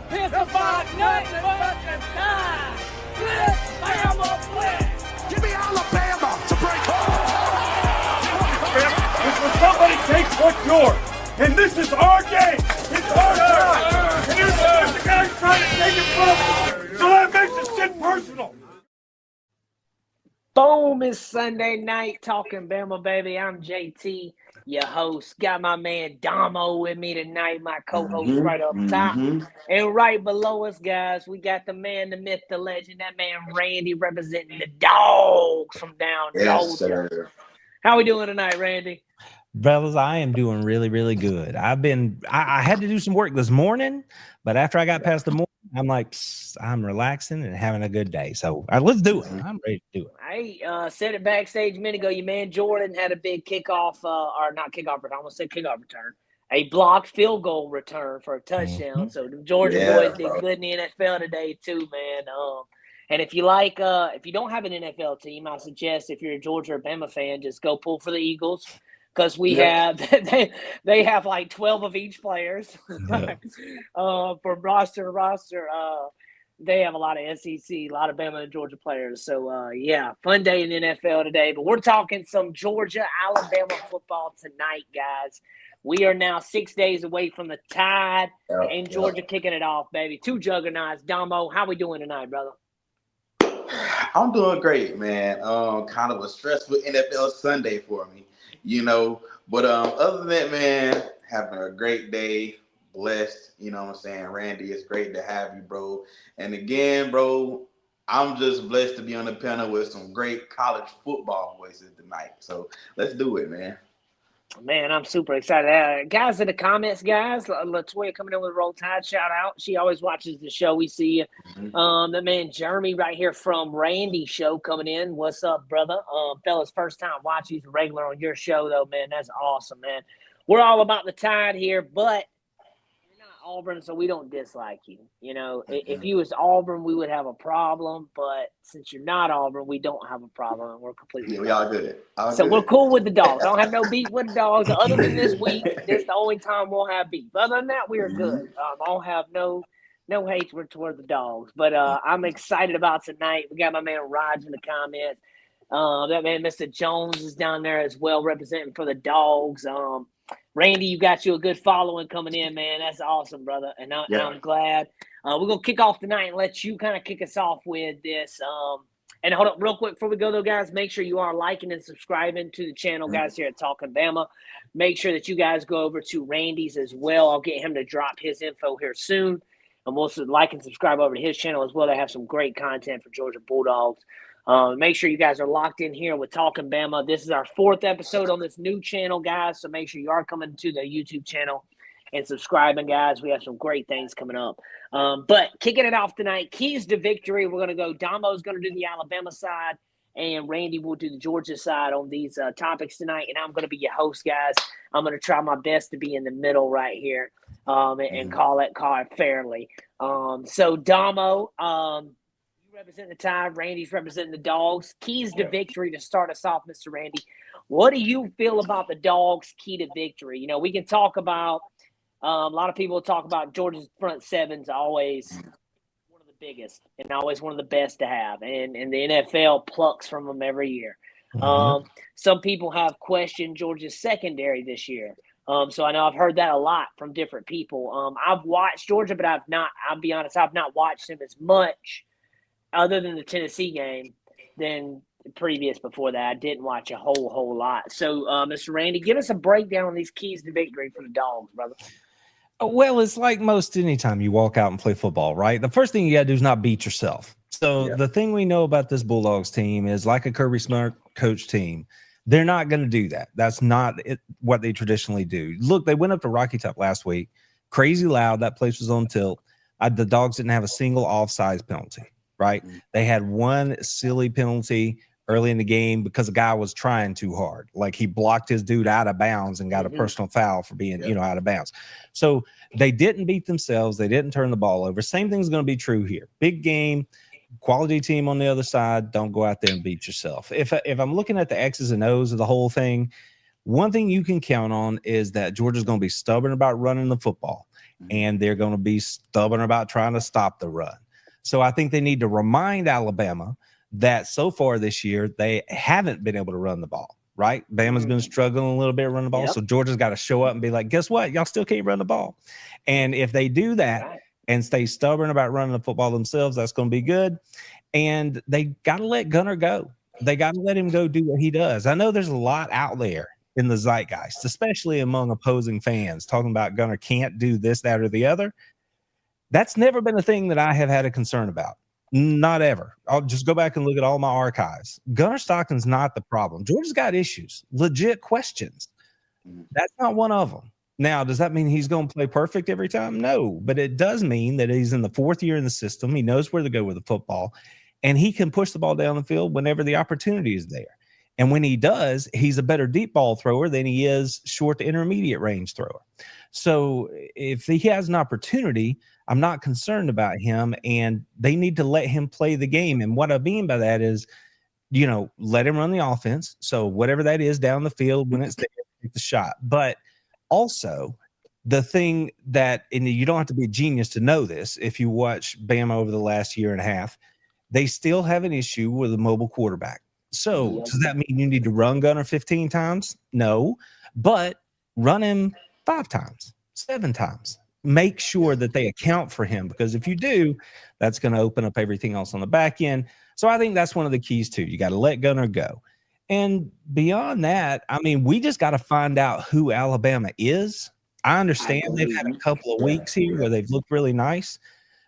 don't piss about nothing but the time. Flip, Bama, flip. Give me Alabama to break If when somebody takes what's yours, and this is our game, it's our time, and here's the guy's trying to take it from us, so that makes this shit personal. Boom, it's Sunday night talking Bama, baby. I'm JT, your host. Got my man Damo with me tonight, my co-host right up top. And right below us, guys, we got the man, the myth, the legend, that man Randy representing the Dawgs from down Georgia. Sir. How we doing tonight, Randy? Brothers, I am doing really, really good. I had to do some work this morning, but after I got past the morning, I'm like, I'm relaxing and having a good day. So let's do it. I'm ready to do it. I said it backstage a minute ago. Your man Jordan had a big kickoff, or not kickoff return. I almost said kickoff return. A blocked field goal return for a touchdown. So the Georgia boys did good in the NFL today too, man. And if you like, if you don't have an NFL team, I suggest if you're a Georgia or Bama fan, just go pull for the Eagles. Because we have they have like 12 of each players from roster to roster. They have a lot of SEC, a lot of Bama and Georgia players. So fun day in the NFL today. But we're talking some Georgia Alabama football tonight, guys. We are now 6 days away from the Tide and Georgia kicking it off, baby. Two juggernauts. Damo, how we doing tonight, brother? I'm doing great, man. Kind of a stressful NFL Sunday for me. But other than that, man, having a great day, blessed, you know what I'm saying? Randy, it's great to have you, bro. And again, bro, I'm just blessed to be on the panel with some great college football voices tonight. So let's do it, man. Man, I'm super excited. Guys in the comments, guys, Latoya coming in with Roll Tide, shout out. She always watches the show. We see you. The man Jeremy right here from Randy's show coming in. What's up, brother? Fellas, first time watching. He's a regular on your show, though, man. That's awesome, man. We're all about the Tide here, but you're not Auburn, so we don't dislike you. If you was Auburn, we would have a problem, but since you're not Auburn, we don't have a problem, and we're completely we all good. We're cool with the Dogs. I don't have no beef with the Dogs. Other than this week, this is the only time we'll have beef. Other than that, we are good. I don't have no hatred toward the Dogs. But I'm excited about tonight. We got my man Raj in the comments. That man, Mr. Jones, is down there as well, representing for the Dogs. Randy, you got you a good following coming in, man. That's awesome, brother. And I'm glad. We're going to kick off tonight and let you kind of kick us off with this. And hold up real quick before we go, though, guys. Make sure you are liking and subscribing to the channel, guys, here at Talking Bama. Make sure that you guys go over to Randy's as well. I'll get him to drop his info here soon. And we'll like and subscribe over to his channel as well. They have some great content for Georgia Bulldogs. Make sure you guys are locked in here with Talking Bama. This is our 4th episode on this new channel, guys. So make sure you are coming to the YouTube channel and subscribing, guys. We have some great things coming up. But kicking it off tonight, keys to victory. We're going to go. Damo's going to do the Alabama side, and Randy will do the Georgia side on these topics tonight. And I'm going to be your host, guys. I'm going to try my best to be in the middle right here and call it fairly. So Damo, you represent the Tide. Randy's representing the Dogs. Keys to victory to start us off, Mr. Randy. What do you feel about the Dogs' key to victory? We can talk about a lot of people talk about Georgia's front seven's always one of the biggest and always one of the best to have. And the NFL plucks from them every year. Some people have questioned Georgia's secondary this year. So I know I've heard that a lot from different people. I've watched Georgia, but I'll be honest, I've not watched them as much other than the Tennessee game than previous before that. I didn't watch a whole lot. So, Mr. Randy, give us a breakdown on these keys to victory for the Dogs, brother. Well, it's like most anytime you walk out and play football, right? The first thing you got to do is not beat yourself. So the thing we know about this Bulldogs team is like a Kirby Smart coach team. They're not going to do that. That's not what they traditionally do. Look, they went up to Rocky Top last week. Crazy loud. That place was on tilt. The Dogs didn't have a single offsides penalty, right? They had one silly penalty early in the game because the guy was trying too hard. Like he blocked his dude out of bounds and got a personal foul for being, out of bounds. So they didn't beat themselves. They didn't turn the ball over. Same thing's going to be true here. Big game, quality team on the other side. Don't go out there and beat yourself. If I'm looking at the X's and O's of the whole thing, one thing you can count on is that Georgia's going to be stubborn about running the football. and they're going to be stubborn about trying to stop the run. So I think they need to remind Alabama that so far this year, they haven't been able to run the ball, right? Bama's been struggling a little bit running the ball. So Georgia's got to show up and be like, guess what? Y'all still can't run the ball. And if they do that and stay stubborn about running the football themselves, that's going to be good. And they got to let Gunner go. They got to let him go do what he does. I know there's a lot out there in the zeitgeist, especially among opposing fans, talking about Gunner can't do this, that, or the other. That's never been a thing that I have had a concern about. Not ever. I'll just go back and look at all my archives. Gunner Stockton's not the problem. Georgia's got issues, legit questions. That's not one of them. Now, does that mean he's going to play perfect every time? No, but it does mean that he's in the 4th year in the system. He knows where to go with the football, and he can push the ball down the field whenever the opportunity is there. And when he does, he's a better deep ball thrower than he is short to intermediate range thrower. So if he has an opportunity, I'm not concerned about him, and they need to let him play the game. And what I mean by that is, let him run the offense. So whatever that is down the field, when it's there, take the shot. But also the thing that, and you don't have to be a genius to know this, if you watch Bama over the last year and a half, they still have an issue with a mobile quarterback. So does that mean you need to run Gunner 15 times? No, but run him 5 times, 7 times. Make sure that they account for him, because if you do, that's going to open up everything else on the back end. So I think that's one of the keys too. You got to let Gunner go. And beyond that, I mean, we just got to find out who Alabama is. I understand they've had a couple of weeks here where they've looked really nice,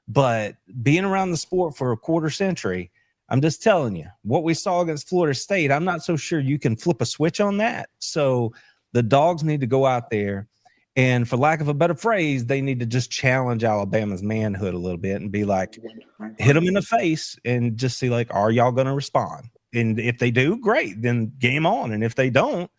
but being around the sport for a quarter century, I'm just telling you, what we saw against Florida State, I'm not so sure you can flip a switch on that. So the Dogs need to go out there, and for lack of a better phrase, they need to just challenge Alabama's manhood a little bit and be like, hit them in the face and just see, like, are y'all going to respond? And if they do, great, then game on. And if they don't,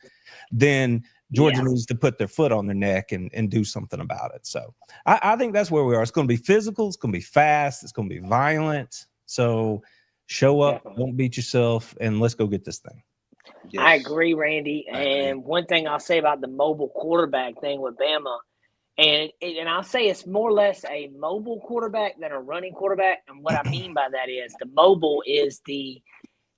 then Georgia needs to put their foot on their neck and do something about it. So I think that's where we are. It's going to be physical. It's going to be fast. It's going to be violent. So show up, don't beat yourself, and let's go get this thing. Yes. I agree, Randy. And one thing I'll say about the mobile quarterback thing with Bama, and I'll say it's more or less a mobile quarterback than a running quarterback. And what I mean by that is the mobile is the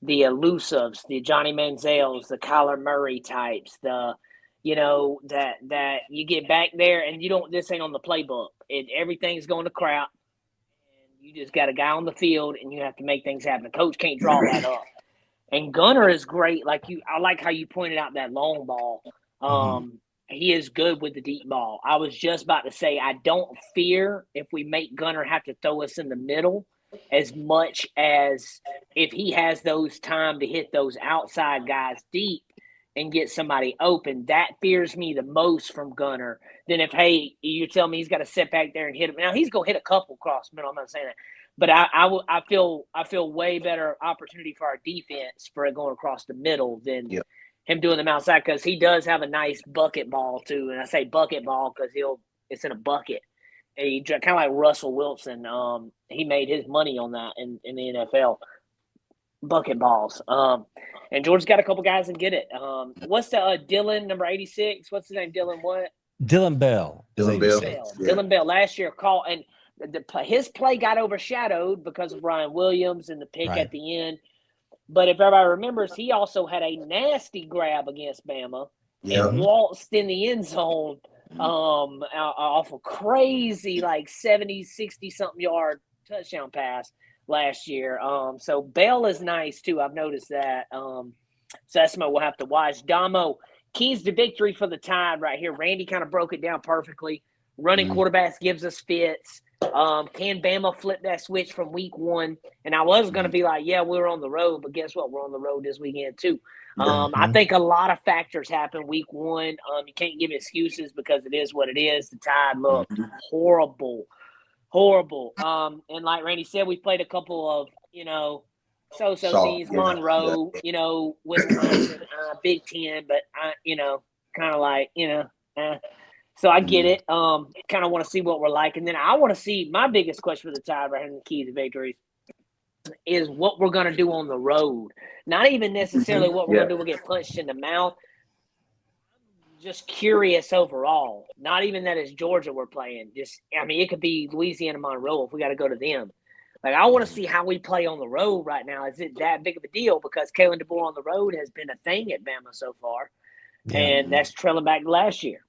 elusives, the Johnny Manziels, the Kyler Murray types, that you get back there and this ain't on the playbook. Everything's going to crap. You just got a guy on the field, and you have to make things happen. The coach can't draw that up. And Gunner is great. I like how you pointed out that long ball. He is good with the deep ball. I was just about to say, I don't fear if we make Gunner have to throw us in the middle as much as if he has those time to hit those outside guys deep and get somebody open. That fears me the most from Gunner than if, hey, you tell me he's got to sit back there and hit him. Now he's gonna hit a couple across the middle. I'm not saying that, but I feel way better opportunity for our defense for it going across the middle than him doing them outside, because he does have a nice bucket ball too. And I say bucket ball because it's in a bucket. And he kind of like Russell Wilson. He made his money on that in the NFL. Bucket balls. And Georgia's got a couple guys that get it. What's the Dylan, number 86? What's his name? Dylan what? Dylan Bell. Dylan Bell. Yeah. Dylan Bell last year called, and his play got overshadowed because of Ryan Williams and the pick at the end. But if everybody remembers, he also had a nasty grab against Bama and waltzed in the end zone off a crazy 70, 60-something yard touchdown pass last year. So Bell is nice too. I've noticed that. So that's what we'll have to watch. Damo, keys to victory for the Tide right here. Randy kind of broke it down perfectly. Running quarterbacks gives us fits. Can Bama flip that switch from week 1? And I was going to be like, yeah, we were on the road, but guess what? We're on the road this weekend too. I think a lot of factors happen week 1. You can't give excuses because it is what it is. The Tide look horrible. And like Randy said, we played a couple of, so-so teams, Monroe, Wisconsin, Big Ten, but kind of like, so I get it. Kind of want to see what we're like. And then I want to see, my biggest question for the Tide right here in the key to victories is what we're going to do on the road. Not even necessarily what we're going to do. We'll get punched in the mouth. just curious overall. Not even that it's Georgia we're playing. Just, I mean, it could be Louisiana Monroe if we got to go to them. Like, I want to see how we play on the road right now. Is it that big of a deal? Because Kalen DeBoer on the road has been a thing at Bama so far, and that's trailing back to last year.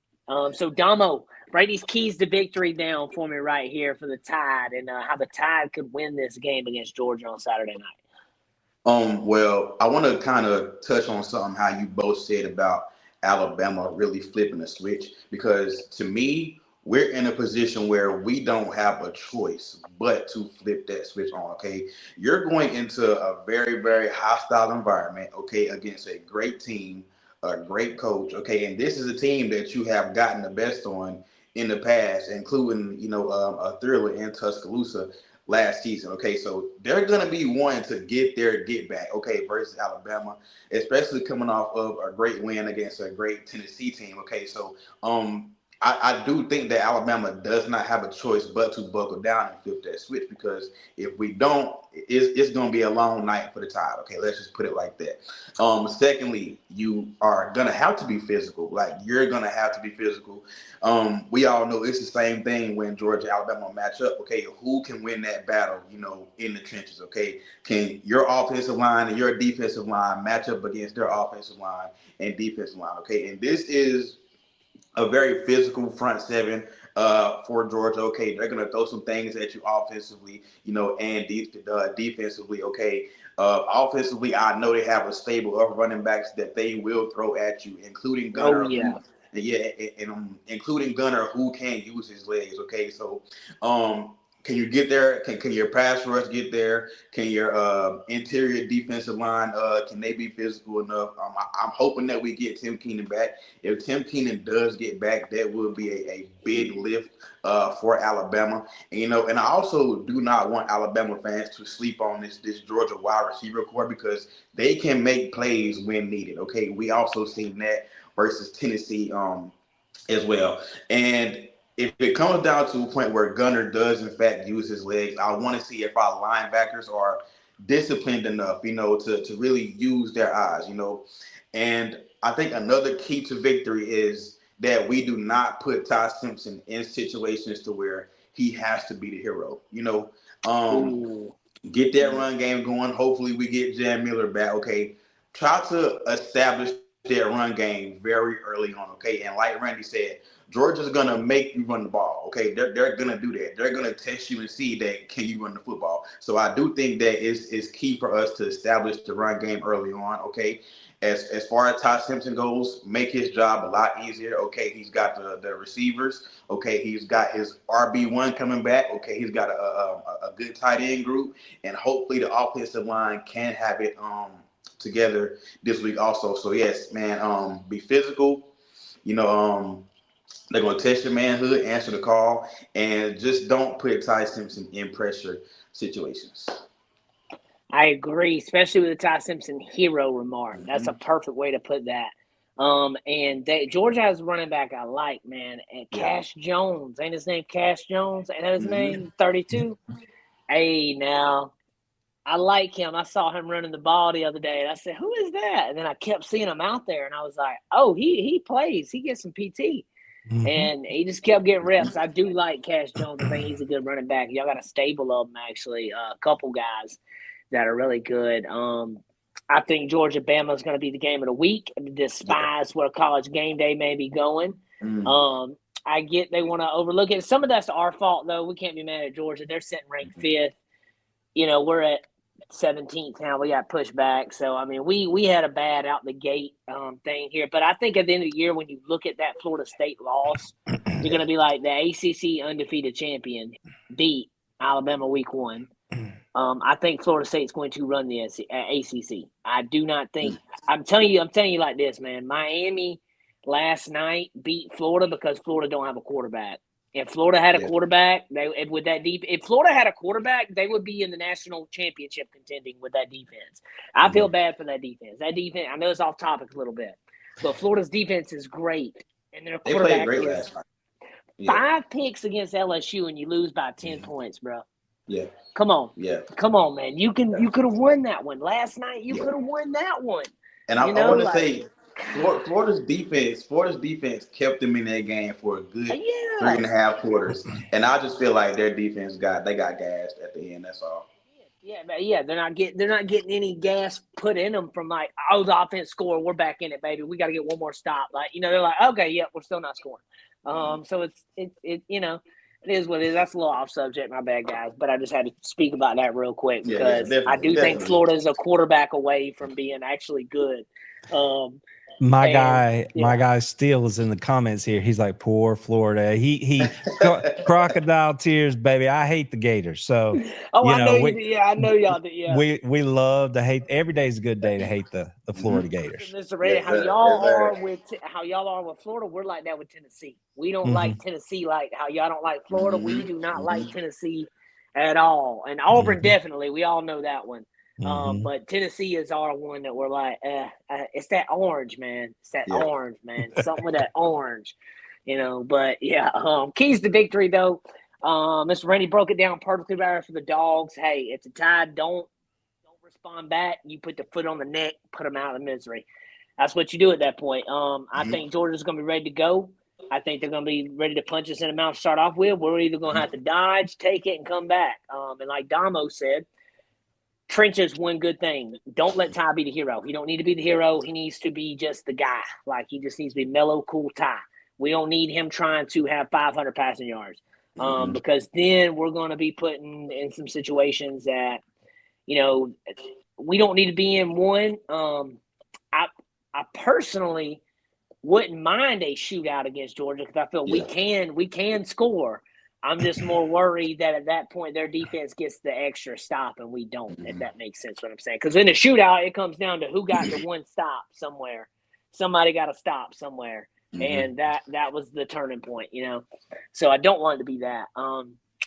So, Damo, write these keys to victory down for me right here for the Tide and how the Tide could win this game against Georgia on Saturday night. Well, I want to kind of touch on something how you both said about Alabama really flipping the switch, because to me, we're in a position where we don't have a choice but to flip that switch on, okay? You're going into a very, very hostile environment, okay, against a great team, a great coach, okay? And this is a team that you have gotten the best on in the past, including, a thriller in Tuscaloosa last season, okay? So they're going to be wanting to get their get back, okay, versus Alabama, especially coming off of a great win against a great Tennessee team, okay? So, I do think that Alabama does not have a choice but to buckle down and flip that switch, because if we don't, it's going to be a long night for the Tide. Okay, let's just put it like that. Secondly, you are going to have to be physical. Like, you're going to have to be physical. We all know it's the same thing when Georgia and Alabama match up. Okay, who can win that battle, in the trenches? Okay, can your offensive line and your defensive line match up against their offensive line and defensive line? Okay, and this is a very physical front seven for Georgia. Okay, they're going to throw some things at you offensively, and defensively. Okay, offensively, I know they have a stable of running backs that they will throw at you, including Gunner. Oh, yeah. And including Gunner, who can use his legs. Okay, so can you get there? Can your pass rush get there? Can your interior defensive line, can they be physical enough? I'm hoping that we get Tim Keenan back. If Tim Keenan does get back, that will be a big lift for Alabama. And I also do not want Alabama fans to sleep on this Georgia wide receiver core, because they can make plays when needed. Okay, we also seen that versus Tennessee as well. And if it comes down to a point where Gunner does, in fact, use his legs, I want to see if our linebackers are disciplined enough, to really use their eyes, And I think another key to victory is that we do not put Ty Simpson in situations to where he has to be the hero, Get that run game going. Hopefully we get Jan Miller back, okay? Try to establish their run game very early on, okay? And like Randy said, Georgia's going to make you run the ball, okay? They're going to do that. They're going to test you and see that can you run the football. So I do think that is key for us to establish the run game early on, okay? As far as Ty Simpson goes, make his job a lot easier, okay? He's got the receivers, okay? He's got his RB1 coming back, okay? He's got a good tight end group, and hopefully the offensive line can have it together this week also. So yes, man, be physical. They're going to test your manhood, answer the call, and just don't put Ty Simpson in pressure situations. I agree, especially with the Ty Simpson hero remark. That's a perfect way to put that. And Georgia has a running back I like, man. And Cash Jones, ain't his name Cash Jones? Ain't that his name? 32. Hey, now I like him. I saw him running the ball the other day, and I said, "Who is that?" And then I kept seeing him out there, and I was like, "Oh, he plays. He gets some PT." And he just kept getting reps. I do like Cash Jones. I think he's a good running back. Y'all got a stable of them, actually, a couple guys that are really good. I think Georgia-Bama is going to be the game of the week, despite where college game day may be going. I get they want to overlook it. Some of that's our fault, though. We can't be mad at Georgia. They're sitting ranked 5th. We're at 17th now. We got pushed back. So, I mean, we had a bad out the gate thing here. But I think at the end of the year, when you look at that Florida State loss, you're going to be like the ACC undefeated champion beat Alabama week 1. I think Florida State's going to run the ACC. I do not think – I'm telling you like this, man. Miami last night beat Florida because Florida don't have a quarterback. If Florida had a quarterback, if Florida had a quarterback, they would be in the national championship contending with that defense. I feel bad for that defense. That defense, I know it's off topic a little bit, but Florida's defense is great, and their quarterback played great is last night. 5 picks against LSU, and you lose by 10 points, bro. Yeah. Come on. Yeah. Come on, man. You could have won that one last night. You could have won that one. And I want to say, Florida's defense kept them in that game for a good Yeah. 3.5 quarters, and I just feel like their defense got gassed at the end. That's all. Yeah, they're not getting any gas put in them from like, oh, the offense score, we're back in it, baby. We got to get one more stop. Like, they're like, okay, yeah, we're still not scoring. So it it is what it is. That's a little off subject, my bad, guys. But I just had to speak about that real quick because I do think Florida is a quarterback away from being actually good. My guy Steele is in the comments here. He's like, poor Florida. He crocodile tears, baby. I hate the Gators. So I know y'all do. Yeah, we love to hate. Every day is a good day to hate the Florida Gators. Mr. Ray, how y'all are with Florida, we're like that with Tennessee. We don't like Tennessee like how y'all don't like Florida. We do not like Tennessee at all. And Auburn definitely. We all know that one. But Tennessee is our one that we're like, it's that orange, man. It's that orange, man. Something with that orange, But keys to victory though. Mr. Randy broke it down perfectly right for the Dogs. Hey, if the Tide don't respond back, you put the foot on the neck, put them out of misery. That's what you do at that point. I think Georgia's going to be ready to go. I think they're going to be ready to punch us in the mouth to start off with. We're either going to have to dodge, take it, and come back. And like Damo said, trenches one good thing. Don't let Ty be the hero. He don't need to be the hero. He needs to be just the guy. Like, he just needs to be mellow, cool Ty. We don't need him trying to have 500 passing yards because then we're going to be putting in some situations that, we don't need to be in one. I personally wouldn't mind a shootout against Georgia because I feel we can score. I'm just more worried that at that point their defense gets the extra stop and we don't, if that makes sense what I'm saying. Because in a shootout, it comes down to who got the one stop somewhere. Somebody got a stop somewhere. And that was the turning point, So I don't want it to be that.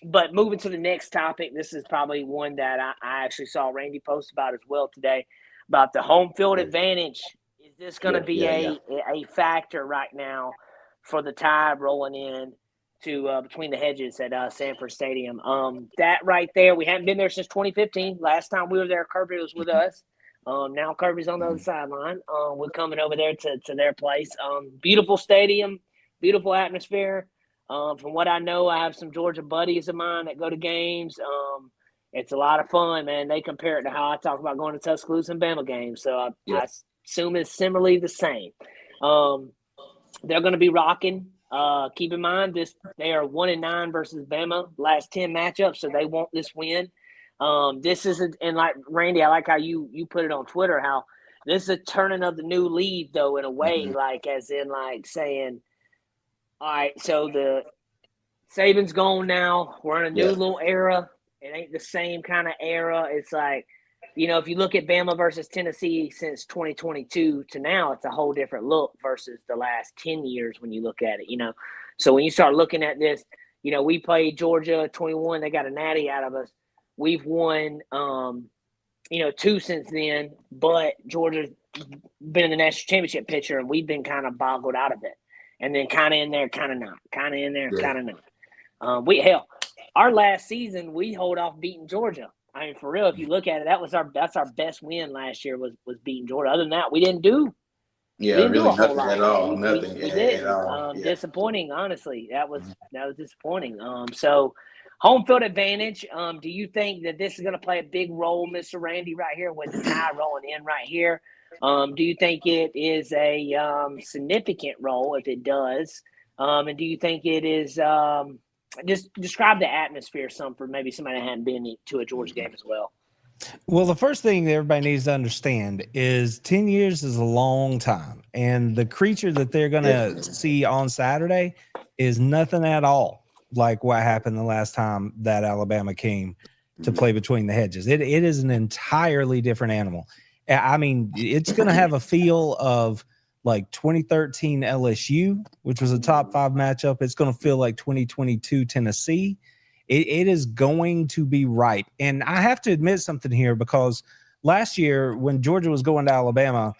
But moving to the next topic, this is probably one that I actually saw Randy post about as well today, about the home field advantage. Is this going to be a factor right now for the Tide rolling in to between the hedges at Sanford Stadium? That right there, we haven't been there since 2015. Last time we were there, Kirby was with us. Now Kirby's on the other sideline. We're coming over there to their place. Beautiful stadium, beautiful atmosphere. From what I know, I have some Georgia buddies of mine that go to games. It's a lot of fun, man. They compare it to how I talk about going to Tuscaloosa and Bama games. So I assume it's similarly the same. They're going to be rocking. Keep in mind, they are 1-9 versus Bama last 10 matchups, so they want this win. This is and like Randy, I like how you put it on Twitter, how this is a turning of the new leaf, though, in a way, like as in like saying, all right, so the Saban's gone now. We're in a new little era. It ain't the same kind of era. It's like, if you look at Bama versus Tennessee since 2022 to now, it's a whole different look versus the last 10 years when you look at it, So when you start looking at this, we played Georgia 21. They got a natty out of us. We've won, 2 since then, but Georgia's been in the national championship picture, and we've been kind of boggled out of it. And then kind of in there, kind of not. Kind of in there, kind of not. Our last season, we hold off beating Georgia. I mean, for real, if you look at it, that's our best win last year was beating Georgia. Other than that, we didn't do. Yeah, we didn't really do a whole nothing lot. at all. We Nothing didn't. at all. Disappointing, honestly. That was disappointing. So home field advantage. Do you think that this is going to play a big role, Mr. Randy, right here with the Tide rolling in right here? Do you think it is a significant role if it does? And do you think it is just describe the atmosphere some for maybe somebody that hadn't been to a Georgia game as well? Well, the first thing that everybody needs to understand is 10 years is a long time. And the creature that they're going to see on Saturday is nothing at all like what happened the last time that Alabama came to play between the hedges. It is an entirely different animal. I mean, it's going to have a feel of like 2013 LSU, which was a top 5 matchup. It's going to feel like 2022 Tennessee. It is going to be ripe. And I have to admit something here, because last year when Georgia was going to Alabama,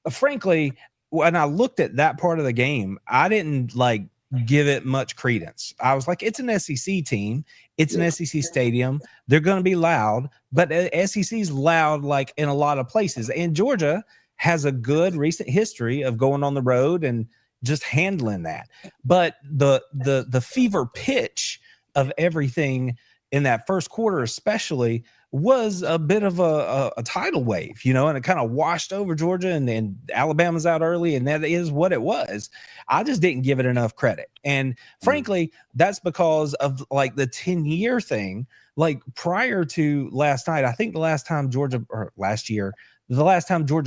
frankly, when I looked at that part of the game, I didn't like give it much credence. I was like, it's an SEC team. It's an SEC stadium. They're going to be loud, but SEC's loud like in a lot of places. And Georgia has a good recent history of going on the road and just handling that. But the fever pitch of everything in that first quarter, especially, was a bit of a tidal wave, and it kind of washed over Georgia, and Alabama's out early, and that is what it was. I just didn't give it enough credit. And frankly, that's because of like the 10-year thing. Like prior to last night, I think the last time Georgia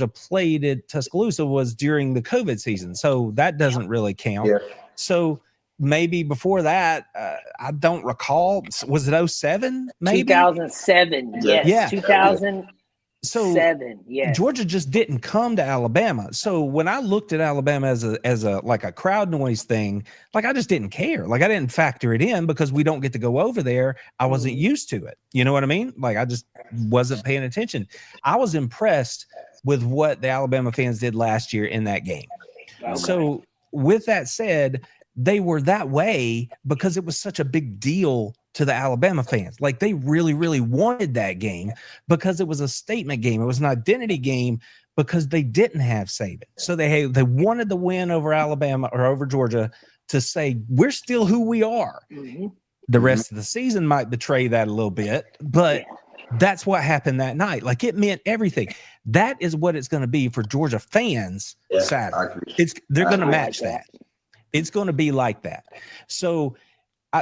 played at Tuscaloosa was during the COVID season. So that doesn't really count. Yeah. So maybe before that, I don't recall. Was it 07? Maybe 2007. Yes. Yeah. 2007. Yes. Georgia just didn't come to Alabama. So when I looked at Alabama as a like a crowd noise thing, like I just didn't care. Like I didn't factor it in because we don't get to go over there. I wasn't used to it. You know what I mean? Like I just wasn't paying attention. I was impressed with what the Alabama fans did last year in that game. Okay. So with that said, they were that way because it was such a big deal to the Alabama fans. Like they really, really wanted that game because it was a statement game. It was an identity game because they didn't have Saban. So they wanted the win over Alabama or over Georgia to say, we're still who we are. Mm-hmm. The rest of the season might betray that a little bit, but that's what happened that night. Like it meant everything. That is what it's going to be for Georgia fans Saturday. They're going to match that. It's going to be like that. So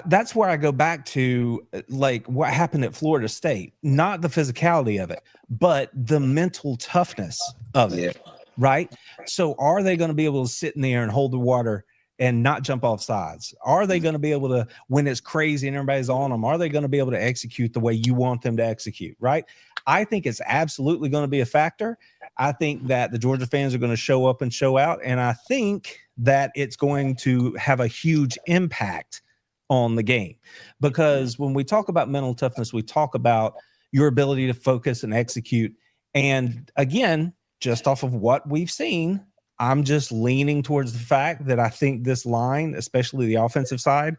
that's where I go back to like what happened at Florida State, not the physicality of it, but the mental toughness of it. Right. So are they going to be able to sit in there and hold the water and not jump off sides? Are they going to be able to, when it's crazy and everybody's on them, are they going to be able to execute the way you want them to execute? Right. I think it's absolutely going to be a factor. I think that the Georgia fans are going to show up and show out. And I think that it's going to have a huge impact on the game, because when we talk about mental toughness, we talk about your ability to focus and execute. And again, just off of what we've seen, I'm just leaning towards the fact that I think this line, especially the offensive side,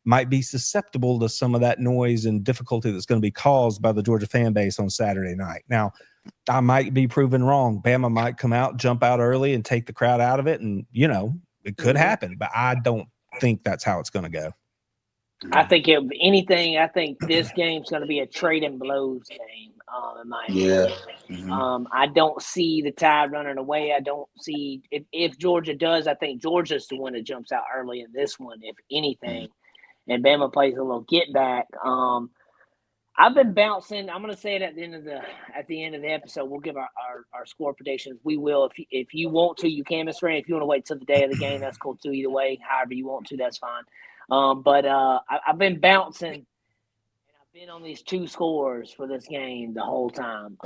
might be susceptible to some of that noise and difficulty that's going to be caused by the Georgia fan base on Saturday night. Now, I might be proven wrong. Bama might come out, jump out early and take the crowd out of it. And, it could happen, but I don't think that's how it's going to go. I think if anything, I think this game's going to be a trade and blows game. In my opinion. I don't see the Tide running away. I don't see if Georgia does. I think Georgia's the one that jumps out early in this one, if anything, and Bama plays a little get back. I've been bouncing. I'm going to say it at the end of the episode. We'll give our score predictions. We will, if you want to, you can, Mr. Ray. If you want to wait till the day of the game, that's cool too. Either way, however you want to, that's fine. But I've been bouncing, and I've been on these two scores for this game the whole time.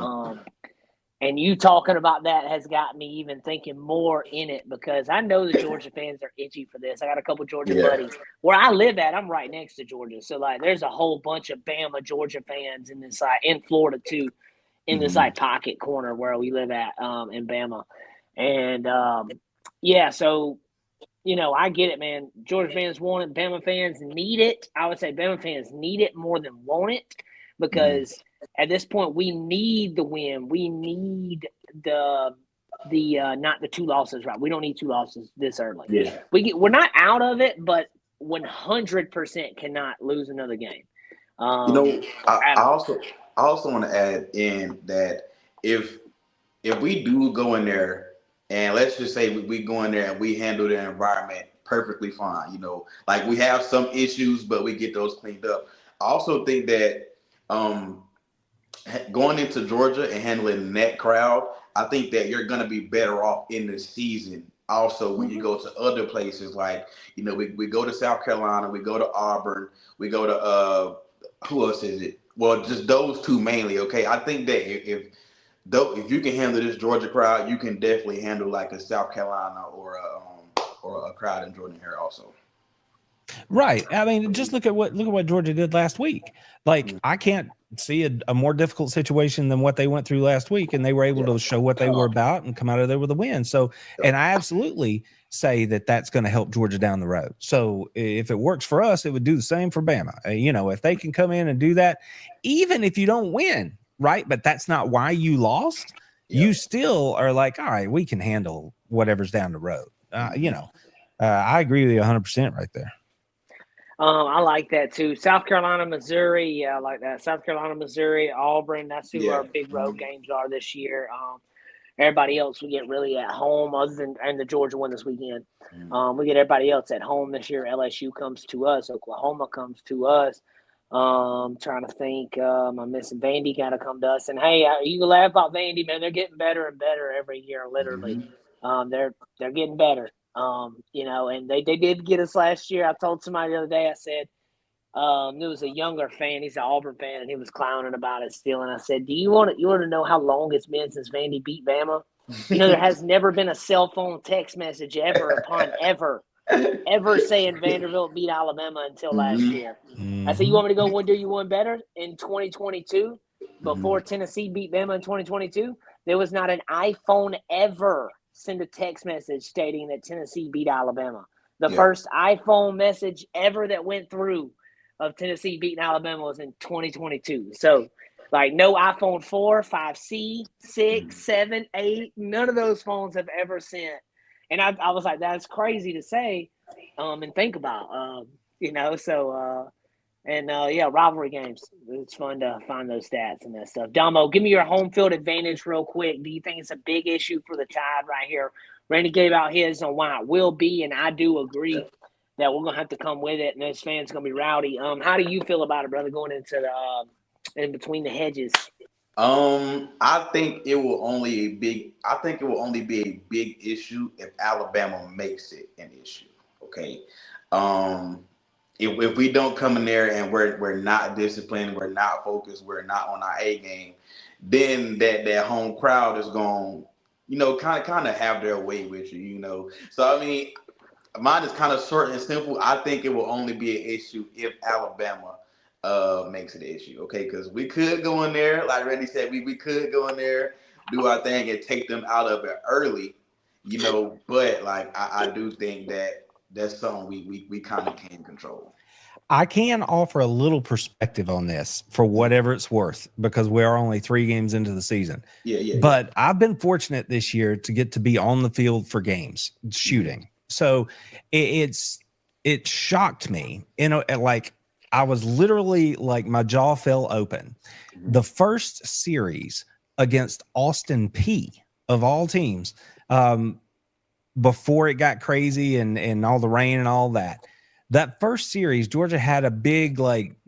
And you talking about that has got me even thinking more in it, because I know the Georgia fans are itchy for this. I got a couple Georgia buddies. Where I live at, I'm right next to Georgia. So, like, there's a whole bunch of Bama Georgia fans in this side, in Florida too, in this like pocket corner where we live at in Bama. And, so – I get it, man. Georgia fans want it. Bama fans need it. I would say Bama fans need it more than want it, because at this point we need the win. We need the not the two losses, right? We don't need two losses this early. Yeah. We're not out of it, but 100% cannot lose another game. I also want to add in that if we do go in there, and let's just say we go in there and we handle the environment perfectly fine. Like we have some issues, but we get those cleaned up. I also think that going into Georgia and handling that crowd, I think that you're going to be better off in the season. Also, when you go to other places, like, we go to South Carolina, we go to Auburn, we go to, who else is it? Well, just those two mainly, okay? I think that if you can handle this Georgia crowd, you can definitely handle like a South Carolina or a crowd in Jordan here also. Right. I mean, just look at what Georgia did last week. Like, I can't see a more difficult situation than what they went through last week, and they were able to show what they were about and come out of there with a win. So, and I absolutely say that that's going to help Georgia down the road. So if it works for us, it would do the same for Bama. If they can come in and do that, even if you don't win, right? But that's not why you lost. you still are like, all right, we can handle whatever's down the road. I agree with you 100% right there. I like that too. South Carolina, Missouri. Yeah, I like that. South Carolina, Missouri, Auburn. That's who our big road games are this year. Everybody else we get really at home, other than and the Georgia one this weekend. We get everybody else at home this year. LSU comes to us. Oklahoma comes to us. Trying to think. I'm missing Vandy. Got to come to us. And hey, you can laugh about Vandy, man. They're getting better and better every year. Literally, they're getting better. And they did get us last year. I told somebody the other day. I said, there was a younger fan. He's an Auburn fan, and he was clowning about it still. And I said, you want to know how long it's been since Vandy beat Bama? There has never been a cell phone text message ever saying Vanderbilt beat Alabama until last year. I said, you want me to go one do you one better? In 2022, before Tennessee beat Bama in 2022, there was not an iPhone ever send a text message stating that Tennessee beat Alabama. The first iPhone message ever that went through of Tennessee beating Alabama was in 2022. So, no iPhone 4, 5C, 6, 7, 8, none of those phones have ever sent. And I was like, that's crazy to say and think about, rivalry games. It's fun to find those stats and that stuff. Damo, give me your home field advantage real quick. Do you think it's a big issue for the Tide right here? Randy gave out his on why it will be, and I do agree that we're going to have to come with it, and those fans going to be rowdy. How do you feel about it, brother, going into the in between the hedges? I think it will only be a big issue if Alabama makes it an issue. Okay. If we don't come in there and we're not disciplined, we're not focused, we're not on our A game, then that home crowd is going, kind of have their way with you, So I mean, mine is kind of short and simple. I think it will only be an issue if Alabama makes it an issue, okay? Because we could go in there, like Randy said, we could go in there, do our thing, and take them out of it early, But I do think that's something we kind of can control. I can offer a little perspective on this for whatever it's worth, because we are only 3 games into the season. But I've been fortunate this year to get to be on the field for games shooting. So it shocked me, I was literally my jaw fell open. The first series against Austin P of all teams, before it got crazy and all the rain and all that first series, Georgia had a big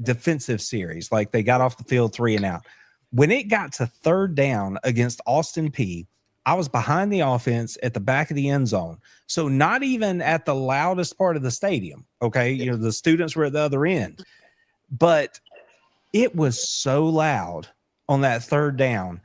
defensive series. They got off the field 3 and out. When it got to 3rd down against Austin P, I was behind the offense at the back of the end zone. So not even at the loudest part of the stadium. Okay. The students were at the other end, but it was so loud on that 3rd down.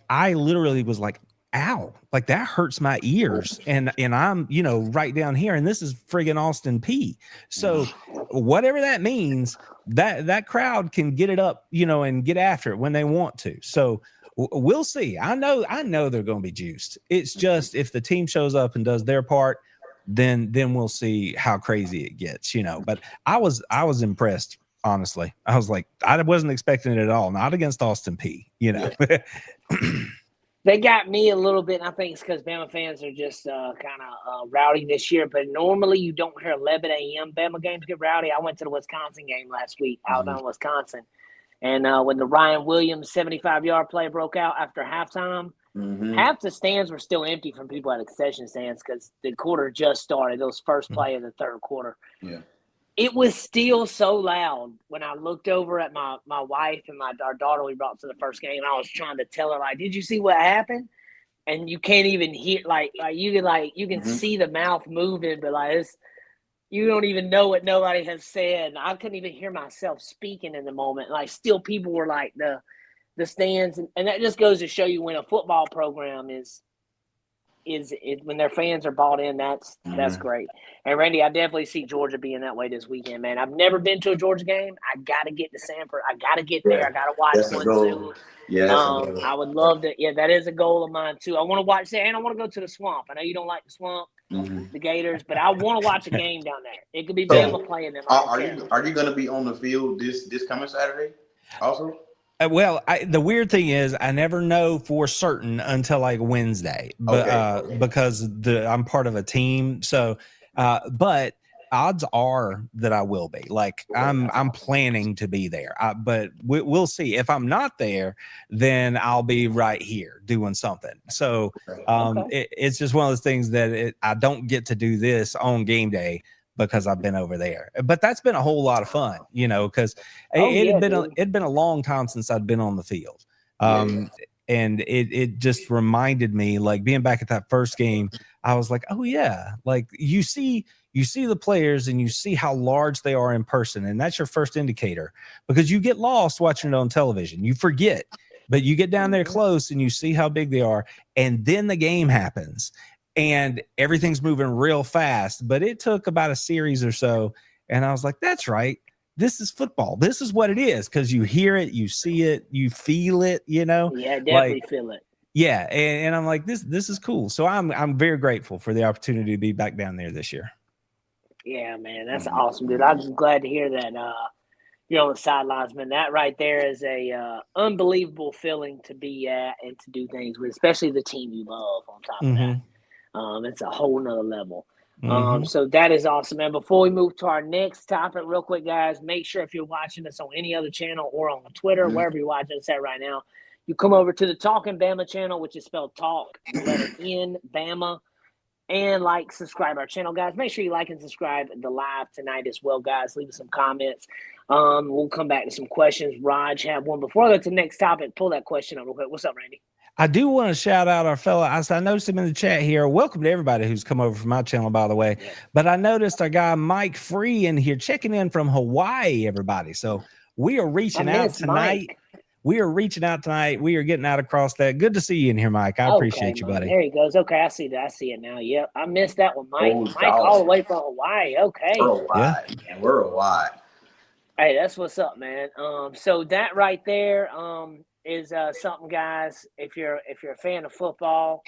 I literally was like, ow, that hurts my ears. And I'm, right down here, and this is friggin' Austin P. So whatever that means, that crowd can get it up, and get after it when they want to. So we'll see. I know they're going to be juiced. It's just if the team shows up and does their part, then we'll see how crazy it gets, But I was impressed, honestly. I was like, I wasn't expecting it at all. Not against Austin P. They got me a little bit, and I think it's because Bama fans are just kind of rowdy this year. But normally you don't hear 11 a.m. Bama games get rowdy. I went to the Wisconsin game last week, Alabama, Wisconsin. And when the Ryan Williams 75-yard play broke out after halftime, half the stands were still empty from people at the concession stands because the quarter just started. It was first play of the 3rd quarter. Yeah. It was still so loud when I looked over at my wife and our daughter we brought to the first game. And I was trying to tell her, did you see what happened? And you can't even hear, you can see the mouth moving, but you don't even know what nobody has said. I couldn't even hear myself speaking in the moment. Still people were the stands. And that just goes to show you when a football program is when their fans are bought in, that's great. And Randy, I definitely see Georgia being that way this weekend, man. I've never been to a Georgia game. I got to get to Sanford. I got to get there. I got to watch one soon. Yeah, I would love to. Yeah, that is a goal of mine too. I want to watch that, and I want to go to the Swamp. I know you don't like the Swamp, the Gators, but I want to watch a game down there. It could be Bama playing them. Are you going to be on the field this coming Saturday also? Well, the weird thing is I never know for certain until like Wednesday, but Okay. because I'm part of a team. So, but odds are that I will be. Like I'm planning to be there. But we'll see. If I'm not there, then I'll be right here doing something. So it's just one of those things that I don't get to do this on game day because I've been over there. But that's been a whole lot of fun, because it'd been a long time since I'd been on the field. And it just reminded me, like being back at that first game, I was like, oh yeah, like you see the players and you see how large they are in person, and that's your first indicator, because you get lost watching it on television. You forget, but you get down there close and you see how big they are, and then the game happens and everything's moving real fast. But it took about a series or so, and I was like, that's right. This is football. This is what it is, because you hear it, you see it, you feel it, Yeah, definitely feel it. Yeah, and I'm like, this is cool. So I'm very grateful for the opportunity to be back down there this year. Yeah, man, that's awesome, dude. I'm just glad to hear that you're on the sidelines, man. That right there is a unbelievable feeling to be at and to do things with, especially the team you love on top of that. It's a whole nother level. So that is awesome, man. Before we move to our next topic, real quick, guys, make sure if you're watching us on any other channel or on Twitter, wherever you're watching us at right now, you come over to the Talking Bama channel, which is spelled Talk, letter N, Bama, and subscribe our channel, guys. Make sure you like and subscribe the live tonight as well, guys. Leave us some comments. We'll come back to some questions. Raj have one. Before I go to the next topic, pull that question up real quick. What's up, Randy? I do want to shout out our fella. I noticed him in the chat here. Welcome to everybody who's come over from my channel, by the way. Yeah. But I noticed our guy Mike Free in here checking in from Hawaii, everybody. So we are reaching out tonight. Mike. We are reaching out tonight. We are getting out across that. Good to see you in here, Mike. I appreciate you, buddy. There he goes. Okay, I see that. I see it now. Yep, I missed that one, Mike. Mike all the way from Hawaii. Okay. Worldwide. Hey, that's what's up, man. So that right there, is something, guys. If you're a fan of football,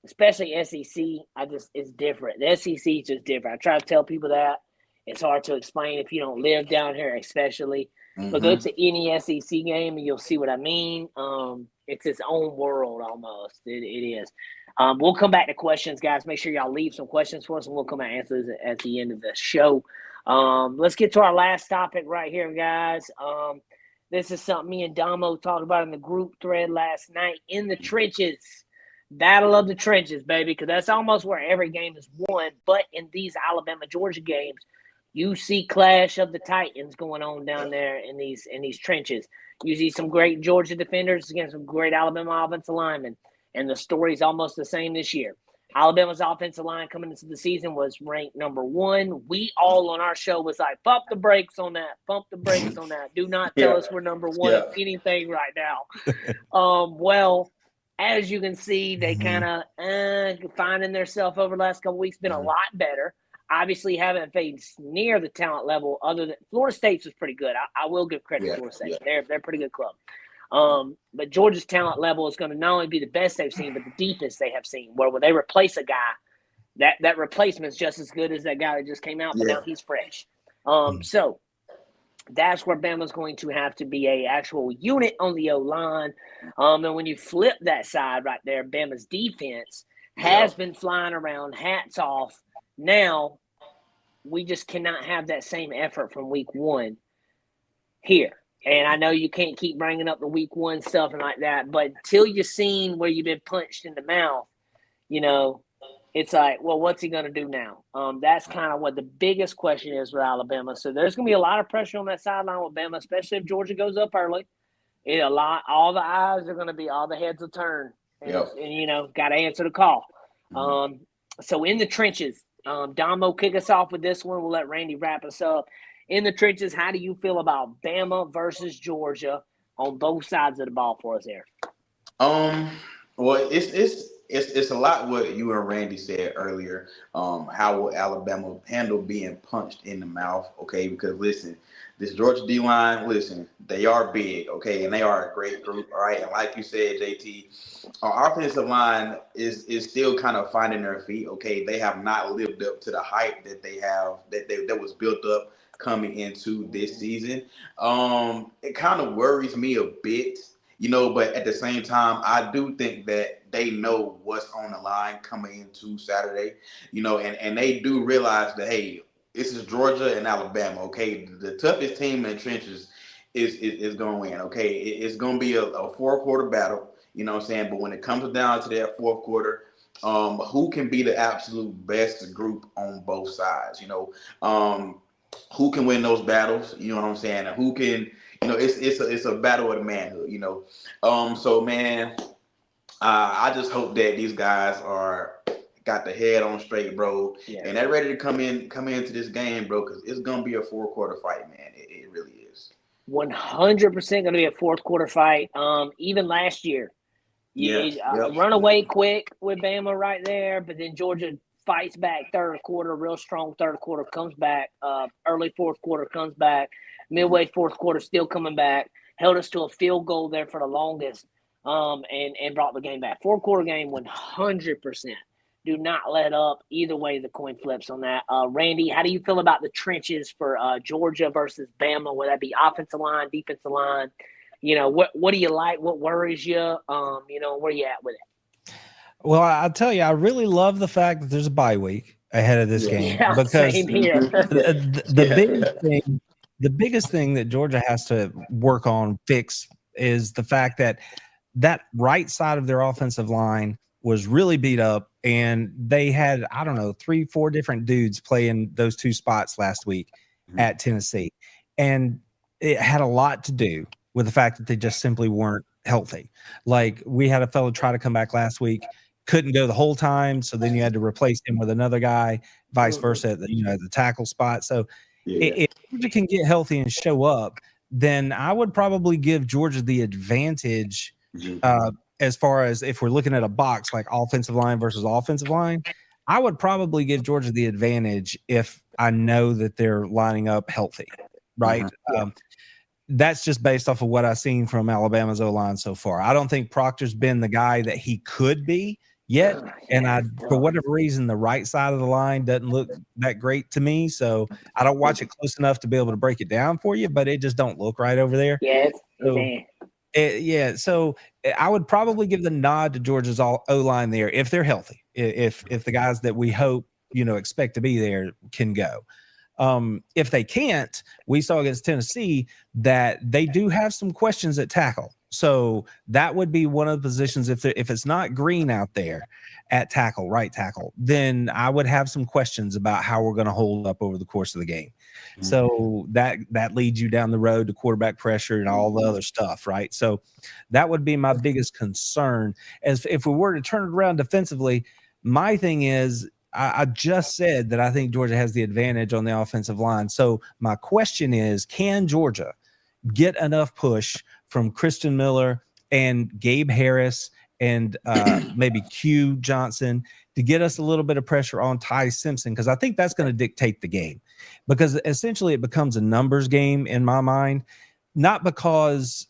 especially SEC, it's different. The SEC is just different. I try to tell people that. It's hard to explain if you don't live down here, especially. But go to any SEC game and you'll see what I mean. It's its own world almost. It is. We'll come back to questions, guys. Make sure y'all leave some questions for us, and we'll come and answer those at the end of the show. Let's get to our last topic right here, guys. This is something me and Damo talked about in the group thread last night. In the trenches. Battle of the trenches, baby, because that's almost where every game is won. But in these Alabama-Georgia games, you see clash of the Titans going on down there in these trenches. You see some great Georgia defenders against some great Alabama offensive linemen. And the story's almost the same this year. Alabama's offensive line coming into the season was ranked number 1. We all on our show was like, pump the brakes on that. Pump the brakes on that. Do not tell us we're number 1 at anything right now. Well, as you can see, they kind of finding themselves over the last couple weeks, been a lot better. Obviously haven't faced near the talent level other than Florida State's was pretty good. I will give credit to Florida State. They're a pretty good club. But Georgia's talent level is going to not only be the best they've seen, but the deepest they have seen, where when they replace a guy, that replacement is just as good as that guy that just came out, but now he's fresh. So that's where Bama's going to have to be a actual unit on the O-line. And when you flip that side right there, Bama's defense has been flying around, hats off. Now, we just cannot have that same effort from week 1 here. And I know you can't keep bringing up the week 1 stuff and like that, but until you've seen where you've been punched in the mouth, it's like, well, what's he going to do now? That's kind of what the biggest question is with Alabama. So there's going to be a lot of pressure on that sideline with Bama, especially if Georgia goes up early. All the eyes are going to be, all the heads will turn. And got to answer the call. So in the trenches, Damo, kick us off with this one. We'll let Randy wrap us up. In the trenches, how do you feel about Bama versus Georgia on both sides of the ball for us here? Well, it's a lot what you and Randy said earlier. How will Alabama handle being punched in the mouth? Okay, because listen, this Georgia D line, they are big, okay, and they are a great group, all right. And like you said, JT, our offensive line is still kind of finding their feet. Okay, they have not lived up to the hype that they have that was built up coming into this season. It kind of worries me a bit, but at the same time, I do think that they know what's on the line coming into Saturday, and they do realize that, hey, this is Georgia and Alabama, okay? The toughest team in the trenches is going to win, okay? It's going to be a 4-quarter battle, you know what I'm saying? But when it comes down to that 4th quarter, who can be the absolute best group on both sides, who can win those battles, you know what I'm saying? And who can, it's a battle of the manhood, So, man, I just hope that these guys got the head on straight, bro, and they're ready to come into this game, bro, because it's gonna be a 4-quarter fight, man. It really is. 100% gonna be a 4th quarter fight. Even last year, run away quick with Bama right there, but then Georgia fights back 3rd quarter, real strong 3rd quarter, comes back, early 4th quarter comes back, midway 4th quarter still coming back, held us to a field goal there for the longest, and brought the game back. 4th quarter game, 100%. Do not let up. Either way, the coin flips on that. Randy, how do you feel about the trenches for Georgia versus Bama? Would that be offensive line, defensive line? What do you like? What worries you? Where you at with it? Well, I'll tell you, I really love the fact that there's a bye week ahead of this game because same here. the biggest thing that Georgia has to work on, fix, is the fact that right side of their offensive line was really beat up, and they had, 3-4 different dudes playing those 2 spots last week at Tennessee. And it had a lot to do with the fact that they just simply weren't healthy. Like, we had a fellow try to come back last week, couldn't go the whole time, so then you had to replace him with another guy, vice versa at the tackle spot. So if Georgia can get healthy and show up, then I would probably give Georgia the advantage as far as if we're looking at a box like offensive line versus offensive line. I would probably give Georgia the advantage if I know that they're lining up healthy, right? That's just based off of what I've seen from Alabama's O-line so far. I don't think Proctor's been the guy that he could be yet, and for whatever reason, the right side of the line doesn't look that great to me, so I don't watch it close enough to be able to break it down for you, but it just don't look right over there. So I would probably give the nod to Georgia's O-line there if they're healthy, if the guys that we hope, expect to be there can go. If they can't, we saw against Tennessee that they do have some questions at tackle. So that would be one of the positions. If it's not Green out there at tackle, right tackle, then I would have some questions about how we're going to hold up over the course of the game. So that leads you down the road to quarterback pressure and all the other stuff, right? So that would be my biggest concern. As if we were to turn it around defensively, my thing is, I just said that I think Georgia has the advantage on the offensive line. So my question is, can Georgia get enough push from Christian Miller and Gabe Harris and maybe Q Johnson to get us a little bit of pressure on Ty Simpson? Because I think that's going to dictate the game, because essentially it becomes a numbers game in my mind, not because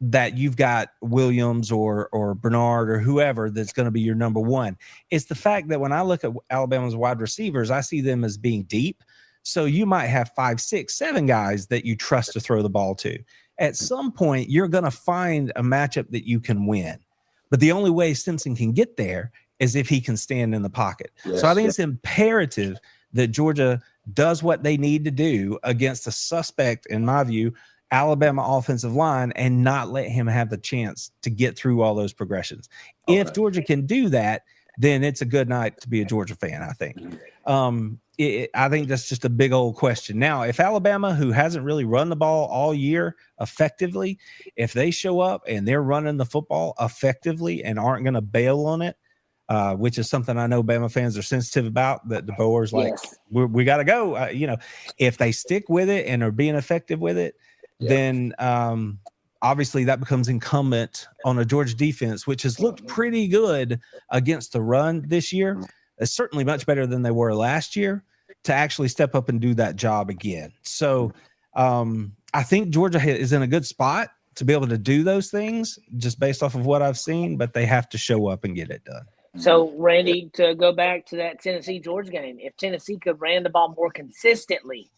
that you've got Williams or Bernard or whoever that's going to be your number one. It's the fact that when I look at Alabama's wide receivers, I see them as being deep. So you might have 5, 6, 7 guys that you trust to throw the ball to. At some point, you're going to find a matchup that you can win. But the only way Simpson can get there is if he can stand in the pocket. So I think it's imperative that Georgia does what they need to do against a suspect, in my view, Alabama offensive line, and not let him have the chance to get through all those progressions. If Georgia can do that, then it's a good night to be a Georgia fan, I think. I think that's just a big old question. Now, if Alabama, who hasn't really run the ball all year effectively, if they show up and they're running the football effectively and aren't going to bail on it, which is something I know Bama fans are sensitive about, that the Boers like, we got to go. If they stick with it and are being effective with it, then obviously that becomes incumbent on a Georgia defense, which has looked pretty good against the run this year. It's certainly much better than they were last year, to actually step up and do that job again. So I think Georgia is in a good spot to be able to do those things just based off of what I've seen, but they have to show up and get it done. So, Randy, to go back to that Tennessee-Georgia game, if Tennessee could ran the ball more consistently,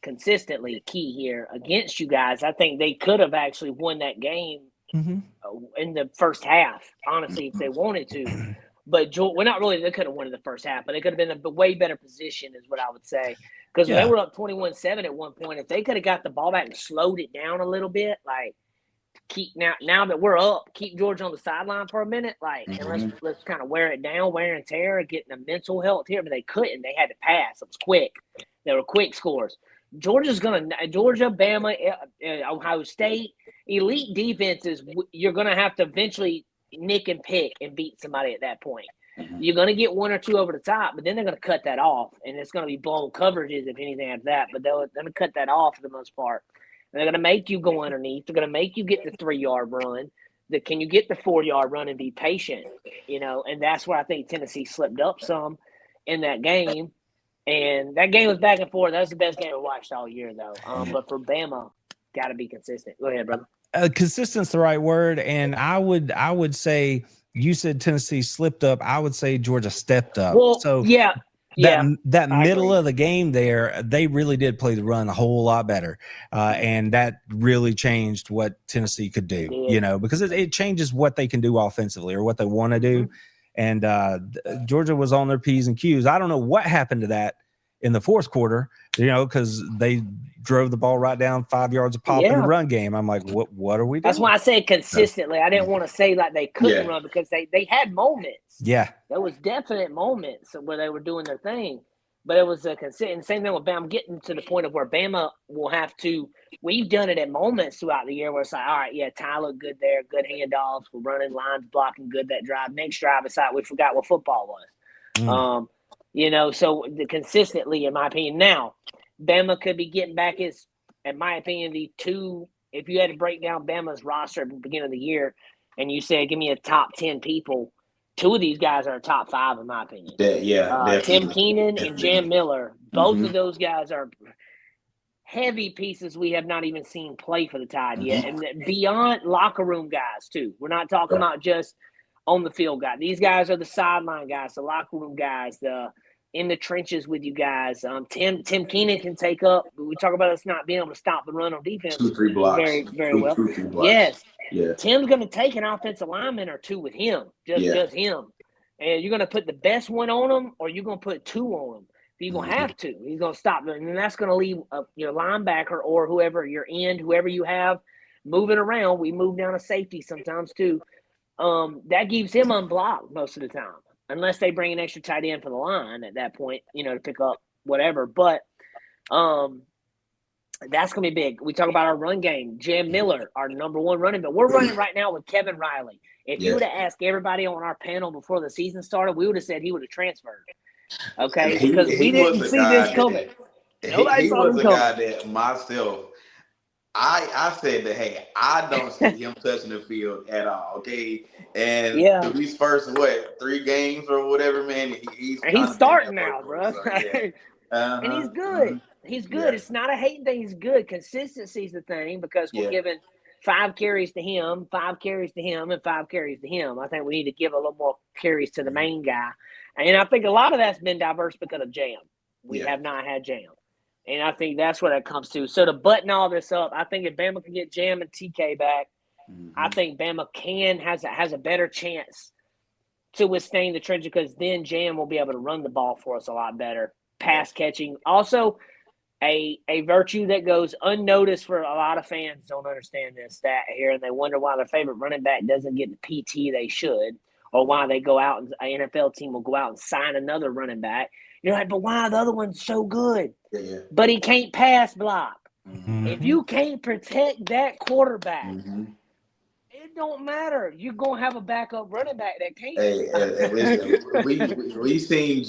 consistently key here against you guys. I think they could have actually won that game in the first half, honestly, if they wanted to. But well, not really. They could have won in the first half, but they could have been in a way better position, is what I would say. Because when they were up 21-7 at one point, if they could have got the ball back and slowed it down a little bit, like keep now that we're up, keep Georgia on the sideline for a minute, like, and let's kind of wear it down, wear and tear, getting the mental health here. But they couldn't. They had to pass. It was quick. They were quick scores. Georgia, Bama, Ohio State, elite defenses. You're gonna have to eventually nick and pick and beat somebody at that point. You're going to get one or two over the top, but then they're going to cut that off, and it's going to be blown coverages if anything after that, but they're going to cut that off for the most part. And they're going to make you go underneath. They're going to make you get the 3-yard run. Can you get the 4-yard run and be patient? And that's where I think Tennessee slipped up some in that game. And that game was back and forth. That was the best game I watched all year, though. But for Bama, got to be consistent. Go ahead, brother. Consistent's the right word, and I would say you said Tennessee slipped up. I would say Georgia stepped up. Well, so that middle of the game there, they really did play the run a whole lot better, and that really changed what Tennessee could do. Because it changes what they can do offensively or what they want to do, and Georgia was on their P's and Q's. I don't know what happened to that in the fourth quarter, because they drove the ball right down 5 yards a pop in the run game. I'm like, what are we doing? That's why I said consistently. I didn't want to say like they couldn't run, because they had moments. Yeah. There was definite moments where they were doing their thing. But it was a consistent. Same thing with Bama. I'm getting to the point of where Bama will have to – we've done it at moments throughout the year where it's like, all right, Ty looked good there, good handoffs. We're running lines, blocking good that drive. Next drive, it's like we forgot what football was. So consistently, in my opinion. Now, Bama could be getting back in my opinion, the two – if you had to break down Bama's roster at the beginning of the year and you said, give me a top 10 people, two of these guys are top 5, in my opinion. Tim Keenan and Jam Miller. Both of those guys are heavy pieces we have not even seen play for the Tide yet. And beyond locker room guys, too. We're not talking about just on the field guys. These guys are the sideline guys, the locker room guys, the in the trenches with you guys. Tim Keenan can take up. We talk about us not being able to stop the run on defense. 2-3 blocks. Very, very well. 2-3 blocks. Yes. Yeah. Tim's going to take an offensive lineman or two with him, just him. And you're going to put the best one on him, or you're going to put 2 on him. You're going to have to. He's going to stop. And that's going to leave your linebacker or whoever, your end, whoever you have moving around. We move down to safety sometimes too. That keeps him unblocked most of the time, unless they bring an extra tight end for the line at that point, to pick up whatever. But that's going to be big. We talk about our run game. Jam Miller, our number 1 running back. We're running right now with Kevin Riley. If you would have asked everybody on our panel before the season started, we would have said he would have transferred. Okay? Because we didn't see this coming. He was a guy that myself, I said that, hey, I don't see him touching the field at all, okay? And these first, 3 games or whatever, man, he's starting now, bro. So, and he's good. He's good. It's not a hating thing. He's good. Consistency is the thing, because we're giving 5 carries to him, 5 carries to him, and 5 carries to him. I think we need to give a little more carries to the main guy. And I think a lot of that's been diverse because of Jam. We have not had Jam. And I think that's what it comes to. So to button all this up, I think if Bama can get Jam and TK back, I think Bama has a better chance to withstand the trench, because then Jam will be able to run the ball for us a lot better. Pass catching. Also, a virtue that goes unnoticed for a lot of fans don't understand this stat here, and they wonder why their favorite running back doesn't get the PT they should, or why they go out and an NFL team will go out and sign another running back. You're like, but why the other one's so good? But he can't pass block. If you can't protect that quarterback, it don't matter. You're going to have a backup running back that can't. We seen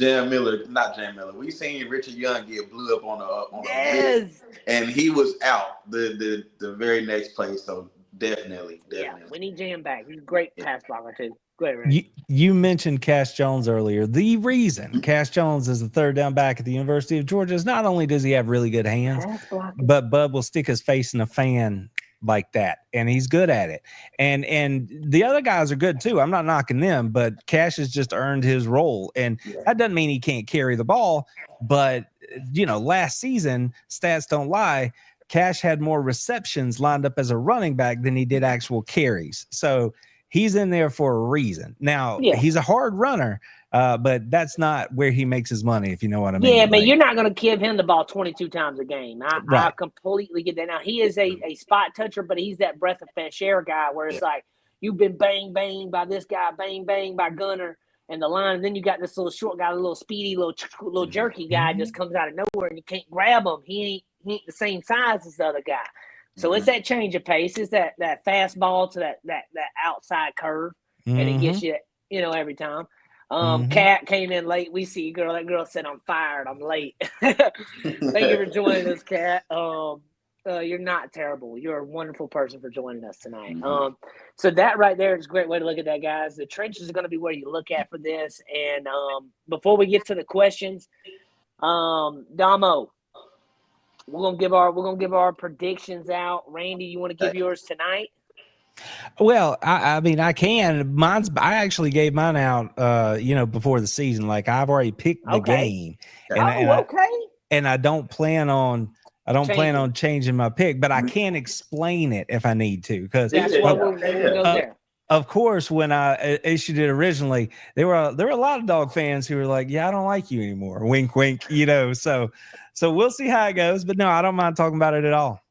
not Jam Miller. We seen Richard Young get blew up on a blitz, and he was out the very next play. So definitely. Yeah, we need Jam back. He's a great pass blocker too. Go ahead, Ray. You mentioned Cash Jones earlier. The reason Cash Jones is the 3rd down back at the University of Georgia is not only does he have really good hands, but Bud will stick his face in a fan like that, and he's good at it. And the other guys are good too. I'm not knocking them, but Cash has just earned his role, and that doesn't mean he can't carry the ball. But last season, stats don't lie. Cash had more receptions lined up as a running back than he did actual carries. So he's in there for a reason. Now, he's a hard runner, but that's not where he makes his money, if you know what I mean. Yeah, man, you're not going to give him the ball 22 times a game. I completely get that. Now, he is a spot toucher, but he's that breath of fresh air guy where it's like you've been bang, bang by this guy, bang, bang by Gunner and the line. And then you got this little short guy, a little speedy, little jerky guy just comes out of nowhere and you can't grab him. He ain't the same size as the other guy. So it's that change of pace. It's that fastball to that outside curve, and it gets you, every time. Kat came in late. We see girl. That girl said, "I'm fired. I'm late." Thank you for joining us, Kat. You're not terrible. You're a wonderful person for joining us tonight. So that right there is a great way to look at that, guys. The trenches are going to be where you look at for this. And before we get to the questions, Damo, we're gonna give our predictions out. Randy, you want to give yours tonight? Well, I mean, I can. I actually gave mine out, before the season. Like I've already picked the game, and I don't plan on changing my pick, but I can explain it if I need to. Because that's what we'll go there. Of course, when I issued it originally, there were a lot of dog fans who were like, "Yeah, I don't like you anymore." Wink, wink. So we'll see how it goes. But no, I don't mind talking about it at all.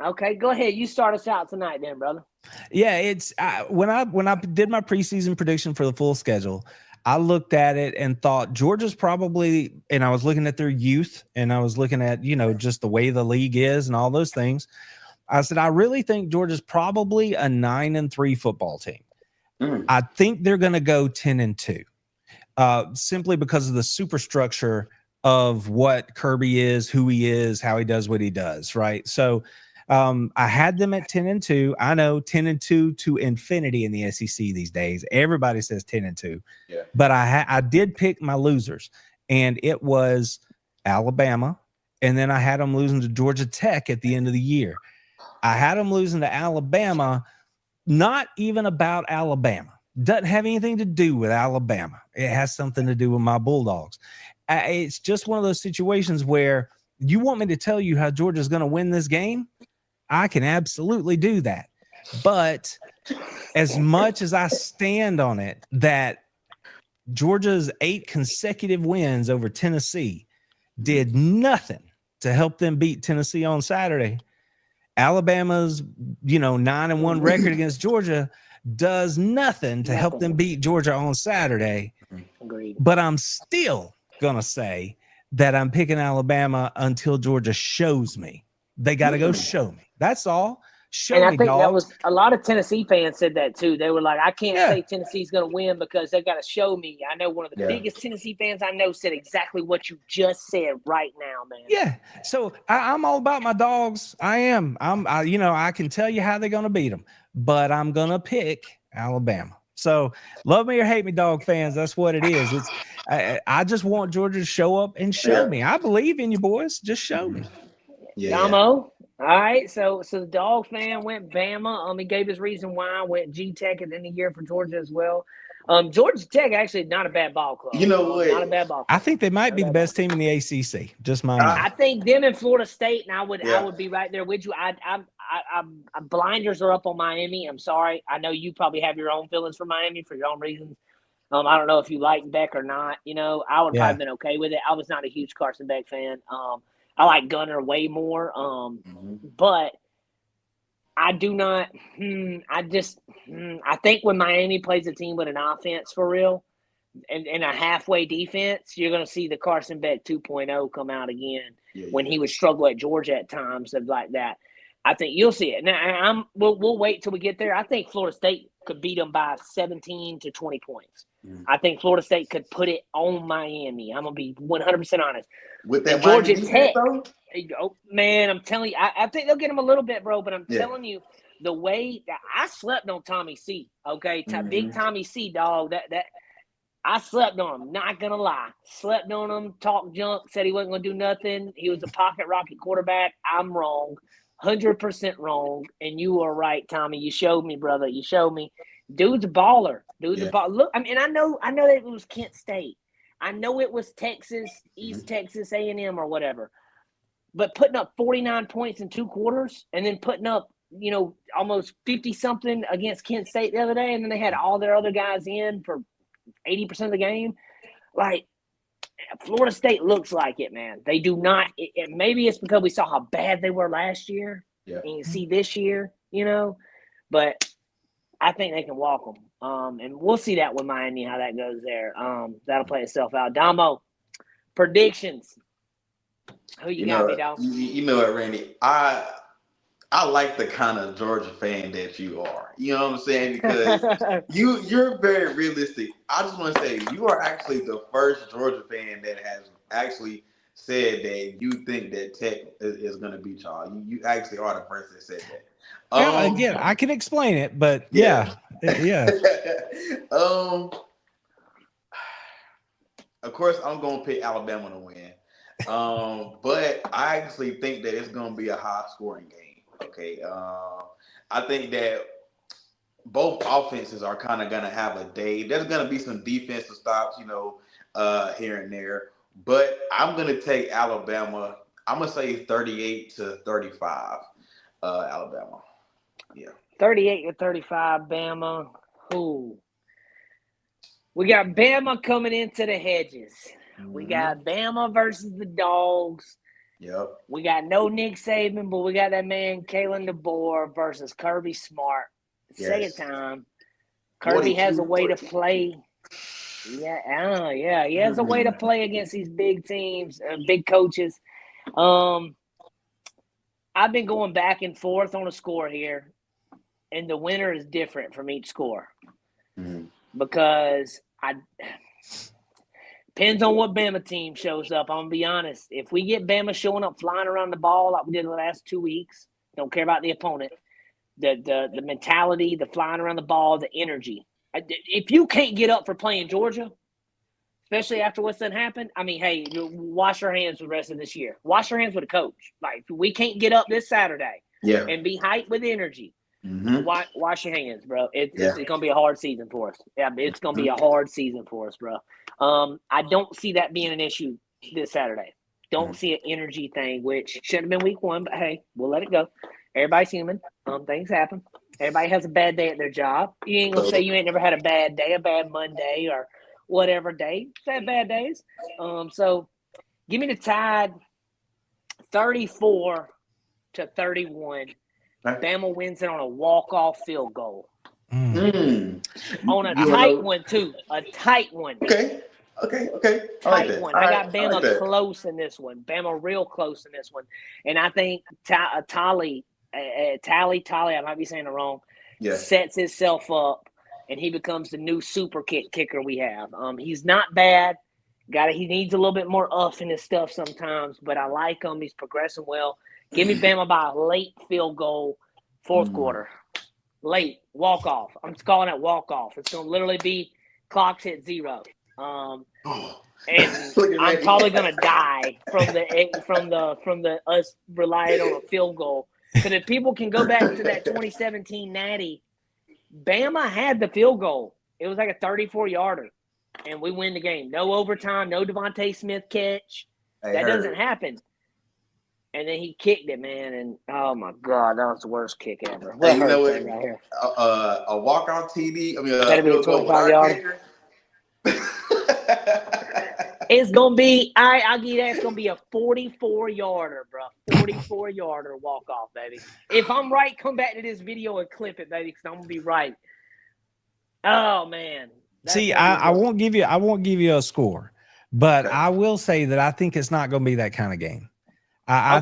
Okay, go ahead. You start us out tonight, then, brother. Yeah, it's when I did my preseason prediction for the full schedule, I looked at it and thought Georgia's probably, and I was looking at their youth, and I was looking at just the way the league is and all those things. I said, I really think Georgia's probably a 9-3 football team. I think they're going to go 10-2, simply because of the superstructure of what Kirby is, who he is, how he does what he does, right? So I had them at 10-2. I know 10-2 to infinity in the SEC these days. Everybody says 10-2. Yeah. But I did pick my losers, and it was Alabama, and then I had them losing to Georgia Tech at the end of the year. I had them losing to Alabama, not even about Alabama. Doesn't have anything to do with Alabama. It has something to do with my Bulldogs. It's just one of those situations where you want me to tell you how Georgia's going to win this game. I can absolutely do that. But as much as I stand on it that Georgia's 8 consecutive wins over Tennessee did nothing to help them beat Tennessee on Saturday, Alabama's 9-1 record against Georgia does nothing to help them beat Georgia on Saturday. Agreed. But I'm still going to say that I'm picking Alabama until Georgia shows me. They got to go show me. That's all. Show me, I think Dawgs. that was a lot of Tennessee fans said that too. They were like, I can't say Tennessee's going to win because they got to show me. I know one of the biggest Tennessee fans I know said exactly what you just said right now, man. Yeah. So I'm all about my Dogs. I am. I can tell you how they're going to beat them, but I'm going to pick Alabama. So love me or hate me, Dog fans. That's what it is. I just want Georgia to show up and show me. I believe in you, boys. Just show me. Yeah. Damo. All right, so the Dog fan went Bama. He gave his reason why. Went G-Tech at the end of the year for Georgia as well. Georgia Tech actually not a bad ball club. You know what? Not a bad ball club. I think they might be the best team in the ACC. Just my I think them and Florida State, and I would be right there with you. I'm blinders are up on Miami. I'm sorry. I know you probably have your own feelings for Miami for your own reasons. I don't know if you like Beck or not. I would probably been okay with it. I was not a huge Carson Beck fan. I like Gunner way more, but I do not. I think when Miami plays a team with an offense for real and a halfway defense, you're going to see the Carson Beck 2.0 come out again when he would struggle at Georgia at times and like that. I think you'll see it. Now, we'll wait till we get there. I think Florida State could beat them by 17 to 20 points. I think Florida State could put it on Miami. I'm going to be 100% honest. With that Georgia Tech, man, I'm telling you, I think they'll get him a little bit, bro, but I'm telling you, the way that I slept on Tommy C, okay? Big Tommy C, dog, that I slept on him, not going to lie. Slept on him, talked junk, said he wasn't going to do nothing. He was a pocket rocket quarterback. I'm wrong. 100% wrong. And you were right, Tommy. You showed me, brother. You showed me. Dude's a baller. Dude's a baller. Look, I mean, I know that it was Kent State. I know it was Texas, East Texas A&M or whatever. But putting up 49 points in 2 quarters and then putting up, almost 50-something against Kent State the other day, and then they had all their other guys in for 80% of the game. Like, Florida State looks like it, man. They do not maybe it's because we saw how bad they were last year. Yeah. And you see this year, but I think they can walk them. And we'll see that with Miami, how that goes there. That'll play itself out. Damo, predictions. Who you got me, Damo? You know what, Randy? I like the kind of Georgia fan that you are. You know what I'm saying? Because you're very realistic. I just want to say you are actually the first Georgia fan that has actually said that you think that Tech is going to beat y'all. You actually are the first that said that. Again, I can explain it, but yeah. Of course, I'm going to pick Alabama to win. But I actually think that it's going to be a high-scoring game. Okay, I think that both offenses are kind of going to have a day. There's going to be some defensive stops, here and there. But I'm going to take Alabama. I'm going to say 38-35, Alabama. Yeah. 38-35, Bama. Ooh. We got Bama coming into the hedges. We got Bama versus the Dogs. Yep. We got no Nick Saban, but we got that man Kalen DeBoer versus Kirby Smart. Second time. Kirby has a way to play. Yeah. He has a way to play against these big teams, big coaches. I've been going back and forth on a score here, and the winner is different from each score because depends on what Bama team shows up. I'm going to be honest. If we get Bama showing up flying around the ball like we did the last 2 weeks, don't care about the opponent, the mentality, the flying around the ball, the energy. If you can't get up for playing Georgia, especially after what's done happened, I mean, hey, wash your hands for the rest of this year. Wash your hands with a coach. Like, we can't get up this Saturday and be hyped with energy. Wash your hands, bro. It's going to be a hard season for us. Yeah, it's going to be a hard season for us, bro. I don't see that being an issue this Saturday. Don't see an energy thing, which should have been week 1, but hey, we'll let it go. Everybody's human. Things happen. Everybody has a bad day at their job. You ain't going to say you ain't never had a bad day, a bad Monday, or whatever day. It's had bad days. So give me the Tide 34-31. Bama wins it on a walk-off field goal. On a tight one, too. A tight one. Okay. I like that. One. I got Bama close in this one. Bama real close in this one. And I think Tally, I might be saying it wrong, sets himself up, and he becomes the new super kicker we have. He's not bad. He needs a little bit more uff in his stuff sometimes, but I like him. He's progressing well. Give me Bama by a late field goal, fourth quarter. Late, walk-off. I'm just calling it walk-off. It's going to literally be clocks hit 0. And I'm probably going to die from the us relying on a field goal. Because if people can go back to that 2017 Natty, Bama had the field goal. It was like a 34-yarder, and we win the game. No overtime, no Devontae Smith catch. That doesn't happen. And then he kicked it, man, and oh my God, that was the worst kick ever. Hey, you know what? Right here. A walk-off TD. I mean, that'd be a 25-yarder. It's gonna be. I'll give you that. It's gonna be a 44-yarder, bro. 44-yarder walk-off, baby. If I'm right, come back to this video and clip it, baby, because I'm gonna be right. Oh man. See, I won't give you a score, but I will say that I think it's not gonna be that kind of game. I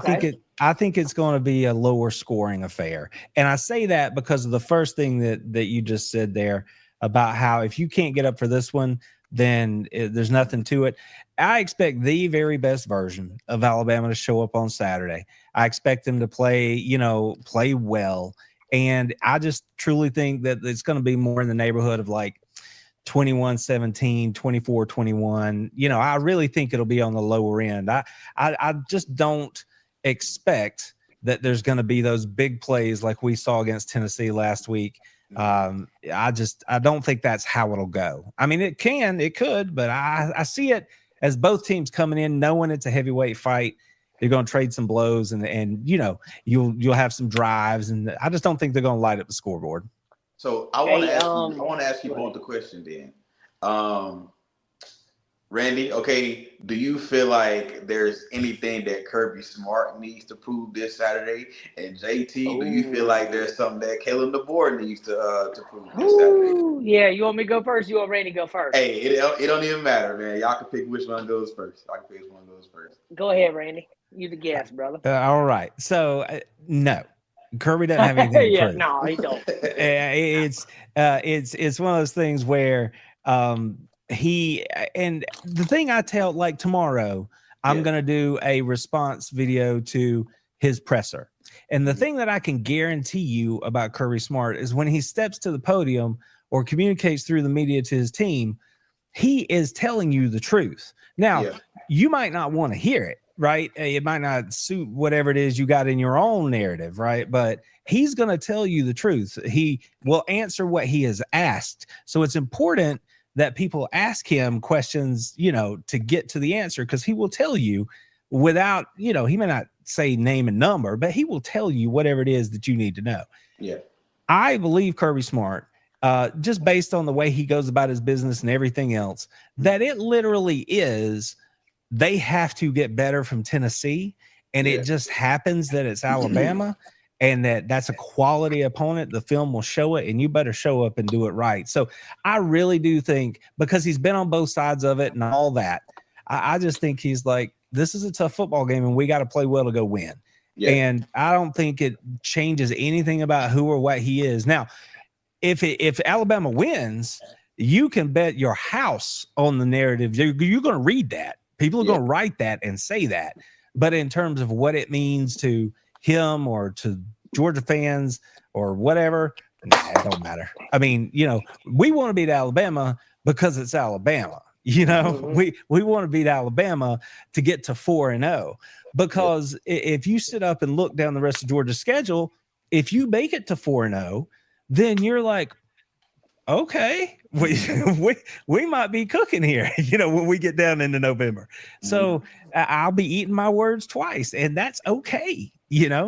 think it's going to be a lower scoring affair. And I say that because of the first thing that you just said there about how if you can't get up for this one, then there's nothing to it. I expect the very best version of Alabama to show up on Saturday. I expect them to play well. And I just truly think that it's going to be more in the neighborhood of like 21-17, 24-21. I really think it'll be on the lower end. I just don't expect that there's going to be those big plays like we saw against Tennessee last week. I don't think that's how it'll go. I mean, it could, but I see it as both teams coming in knowing it's a heavyweight fight. They're going to trade some blows, and you'll have some drives, and I just don't think they're going to light up the scoreboard. So I want to ask you both the question then. Randy, okay, do you feel like there's anything that Kirby Smart needs to prove this Saturday? And JT, do you feel like there's something that Caleb DeBoer needs to prove this Saturday? Yeah, you want me to go first? You want Randy to go first? Hey, it don't even matter, man. Y'all can pick which one goes first. Go ahead, Randy. You the guest, brother. All right. So no, Kirby doesn't have anything to prove. No, he don't. It's one of those things where and the thing I tell, like tomorrow, I'm going to do a response video to his presser. And the thing that I can guarantee you about Kirby Smart is when he steps to the podium or communicates through the media to his team, he is telling you the truth. Now, you might not want to hear it, right? It might not suit whatever it is you got in your own narrative, right? But he's going to tell you the truth. He will answer what he has asked. So it's important that people ask him questions, to get to the answer, because he will tell you without, he may not say name and number, but he will tell you whatever it is that you need to know. Yeah. I believe Kirby Smart, just based on the way he goes about his business and everything else, that it literally is, they have to get better from Tennessee. And it just happens that it's Alabama. And that's a quality opponent. The film will show it, and you better show up and do it right. So I really do think, because he's been on both sides of it and all that, I just think he's like, this is a tough football game, and we got to play well to go win. Yeah. And I don't think it changes anything about who or what he is. Now, if Alabama wins, you can bet your house on the narrative. You're going to read that. People are going to write that and say that. But in terms of what it means to him or to Georgia fans or whatever, it don't matter. I mean, we want to beat Alabama because it's Alabama. We want to beat Alabama to get to 4-0, because if you sit up and look down the rest of Georgia's schedule, if you make it to 4-0, then you're like, okay, we might be cooking here, when we get down into November. So I'll be eating my words twice, and that's okay.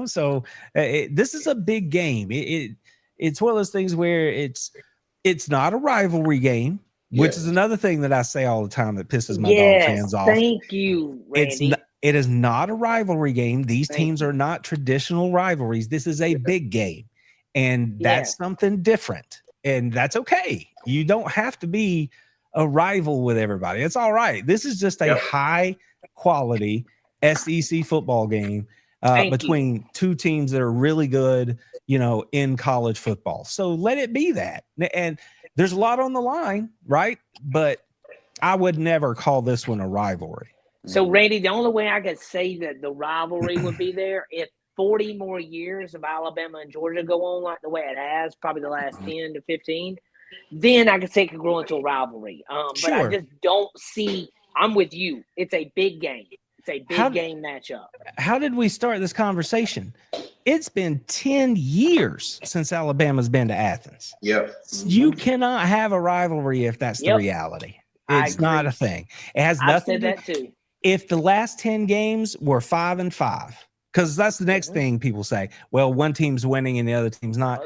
So this is a big game. It's one of those things where it's not a rivalry game, which is another thing that I say all the time that pisses my dog fans off. Thank you, Randy. It is not a rivalry game. These teams are not traditional rivalries. This is a big game, and that's something different, and that's okay. You don't have to be a rival with everybody. It's all right. This is just a high quality SEC football game. Between two teams that are really good, in college football. So let it be that. And there's a lot on the line, right? But I would never call this one a rivalry. So, Randy, the only way I could say that the rivalry would be there, if 40 more years of Alabama and Georgia go on like the way it has, probably the last 10 to 15, then I could say it could grow into a rivalry. But I just don't see – I'm with you. It's a big game. It's a big game matchup. How did we start this conversation? It's been 10 years since Alabama's been to Athens. Yep. You cannot have a rivalry if that's the reality. It's not a thing. It has nothing to do. That too. If the last 10 games were 5-5, because that's the next thing people say, well, one team's winning and the other team's not.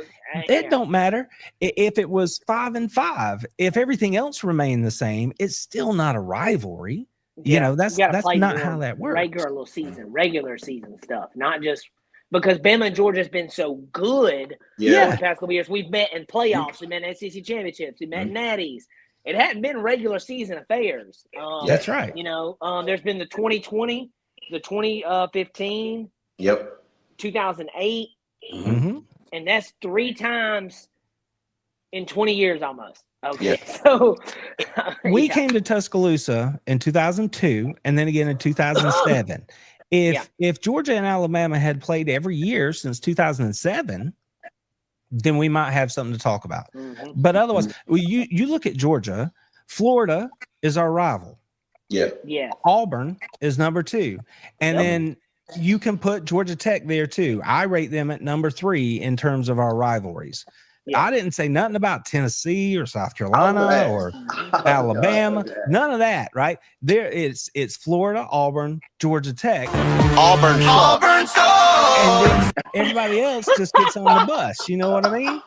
It don't matter. If it was 5-5, if everything else remained the same, it's still not a rivalry. That's not how that works. Regular season stuff, not just because Bama and Georgia has been so good the past couple years. We've met in playoffs, we met in SEC championships, we met in natties. It hadn't been regular season affairs. That's right. There's been the 2020, the 2015, 2008, and that's 3 times in 20 years almost. Okay, so we came to Tuscaloosa in 2002 and then again in 2007. If Georgia and Alabama had played every year since 2007, then we might have something to talk about. But otherwise, you look at Georgia, Florida is our rival. Yeah. Auburn is number 2. And then you can put Georgia Tech there too. I rate them at number 3 in terms of our rivalries. Yeah. I didn't say nothing about Tennessee or South Carolina or Alabama. None of that, right? There it's Florida, Auburn, Georgia Tech, Auburn sucks. and then everybody else just gets on the bus. You know what I mean?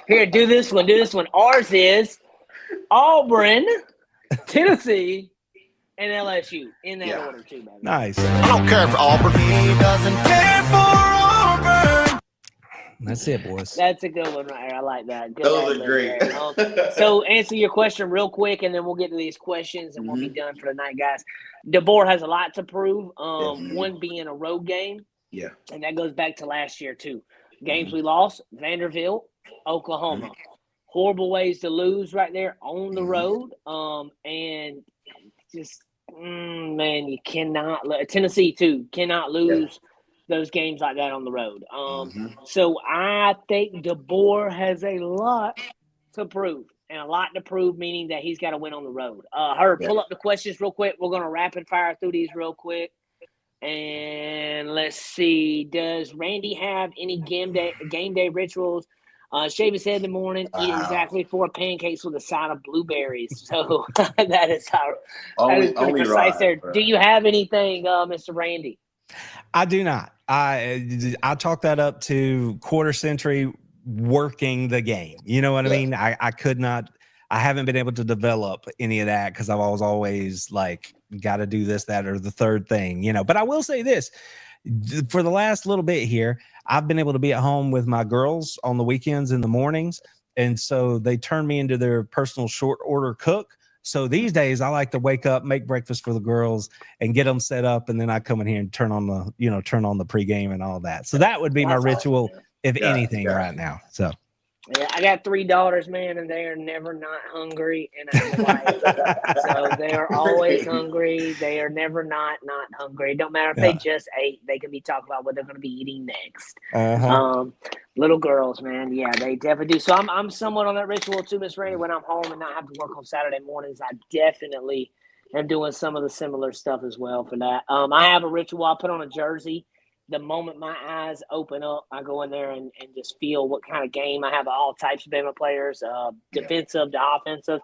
Here, do this one. Ours is Auburn, Tennessee, and LSU in that order too, baby. Nice. I don't care for Auburn. He doesn't care for Auburn. That's it, boys. That's a good one right there. I like that. Good Those are ad-lib great. there. So answer your question real quick, and then we'll get to these questions, and we'll be done for the night, guys. DeBoer has a lot to prove. One being a road game. Yeah. And that goes back to last year, too. Games we lost, Vanderbilt, Oklahoma. Horrible ways to lose right there on the road. And just, man, you cannot – Tennessee, too, cannot lose those games like that on the road. So I think DeBoer has a lot to prove. And a lot to prove, meaning that he's got to win on the road. Herb, pull up the questions real quick. We're going to rapid fire through these real quick. And let's see. Does Randy have any game day rituals? Shave his head in the morning, eat exactly 4 pancakes with a side of blueberries. So that is pretty precise there. Do you have anything, Mr. Randy? I do not. I chalk that up to quarter century working the game. You know what I mean? I could not. I haven't been able to develop any of that because I was always like, got to do this, that, or the third thing, you know. But I will say this, for the last little bit here, I've been able to be at home with my girls on the weekends in the mornings. And so they turn me into their personal short order cook. So these days I like to wake up, make breakfast for the girls and get them set up. And then I come in here and turn on the pregame and all that. So that would be my ritual, if anything right now. So. Yeah, I got 3 daughters, man, and they are never not hungry, and I have a wife. So they are always hungry. They are never not hungry. It don't matter if they just ate. They can be talking about what they're going to be eating next. Little girls, man, yeah, they definitely do. So I'm somewhat on that ritual too, Miss Randy. When I'm home and not have to work on Saturday mornings, I definitely am doing some of the similar stuff as well for that. I have a ritual. I put on a jersey. The moment my eyes open up, I go in there and just feel what kind of game. I have all types of Bama players, defensive to offensive.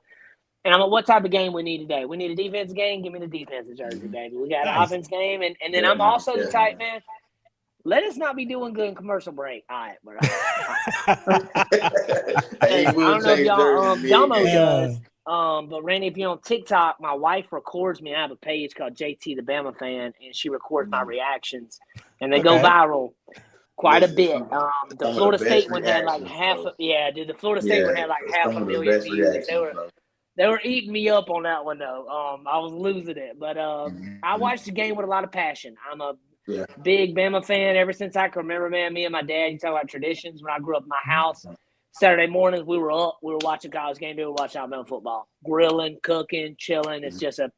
And I'm like, what type of game we need today? We need a defense game? Give me the defensive jersey, baby. We got an offense game. And then I'm also the type, man, let us not be doing good in commercial break. All right, bro. I don't know if y'all, Damo does. But Randy, if you're on TikTok, my wife records me. I have a page called JT the Bama Fan, and she records my reactions, and they go viral quite a bit. The Florida State one had like the Florida State one had like 500,000 views. They were eating me up on that one though. I was losing it, but I watched the game with a lot of passion. I'm a big Bama fan ever since I can remember. Man, me and my dad, you talk about traditions. When I grew up in my house, Saturday mornings, we were up. We were watching college game day. We were watching Alabama football. Grilling, cooking, chilling. It's just a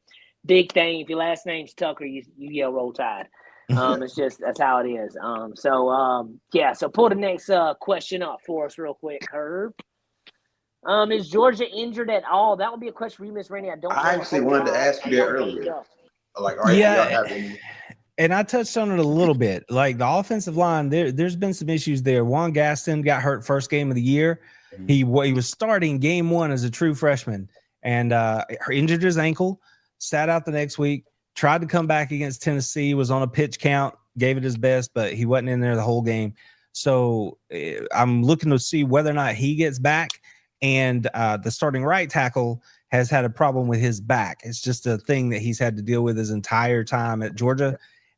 big thing. If your last name's Tucker, you yell Roll Tide. It's just – that's how it is. So pull the next question up for us real quick, Herb. Is Georgia injured at all? That would be a question for you, Miss Randy. I actually wanted to ask you that earlier. Like, all right, y'all have any – and I touched on it a little bit. Like the offensive line, there's been some issues there. Juan Gaston got hurt first game of the year. He was starting game 1 as a true freshman and injured his ankle, sat out the next week, tried to come back against Tennessee, was on a pitch count, gave it his best, but he wasn't in there the whole game. So I'm looking to see whether or not he gets back. And the starting right tackle has had a problem with his back. It's just a thing that he's had to deal with his entire time at Georgia.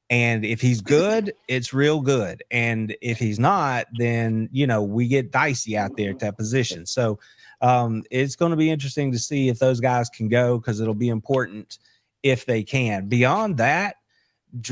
And if he's good, it's real good. And if he's not, then, we get dicey out there at that position. So it's going to be interesting to see if those guys can go because it'll be important if they can. Beyond that,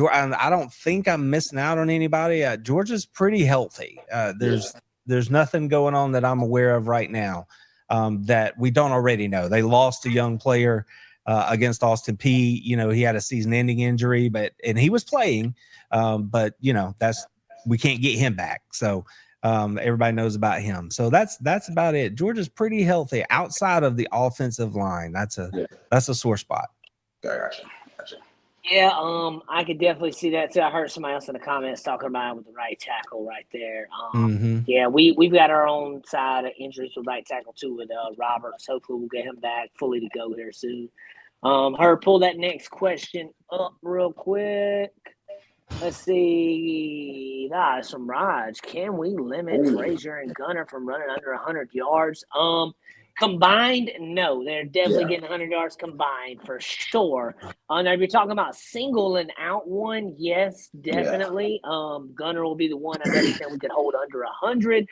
I don't think I'm missing out on anybody. Georgia's pretty healthy. There's nothing going on that I'm aware of right now that we don't already know. They lost a young player against Austin P. He had a season-ending injury, and he was playing, but we can't get him back. So everybody knows about him. So that's about it. Georgia's pretty healthy outside of the offensive line. That's a sore spot. Gotcha. Yeah, I could definitely see that too. I heard somebody else in the comments talking about it with the right tackle right there. Yeah, we've got our own side of injuries with right tackle too with Roberts. Hopefully, we'll get him back fully to go here soon. Pull that next question up real quick. Let's see. It's from Raj. Can we limit Frazier and Gunner from running under 100 yards? Combined, no. They're definitely getting 100 yards combined for sure. Now, if you're talking about single and out one, yes, definitely. Gunner will be the one I definitely think we could hold under 100.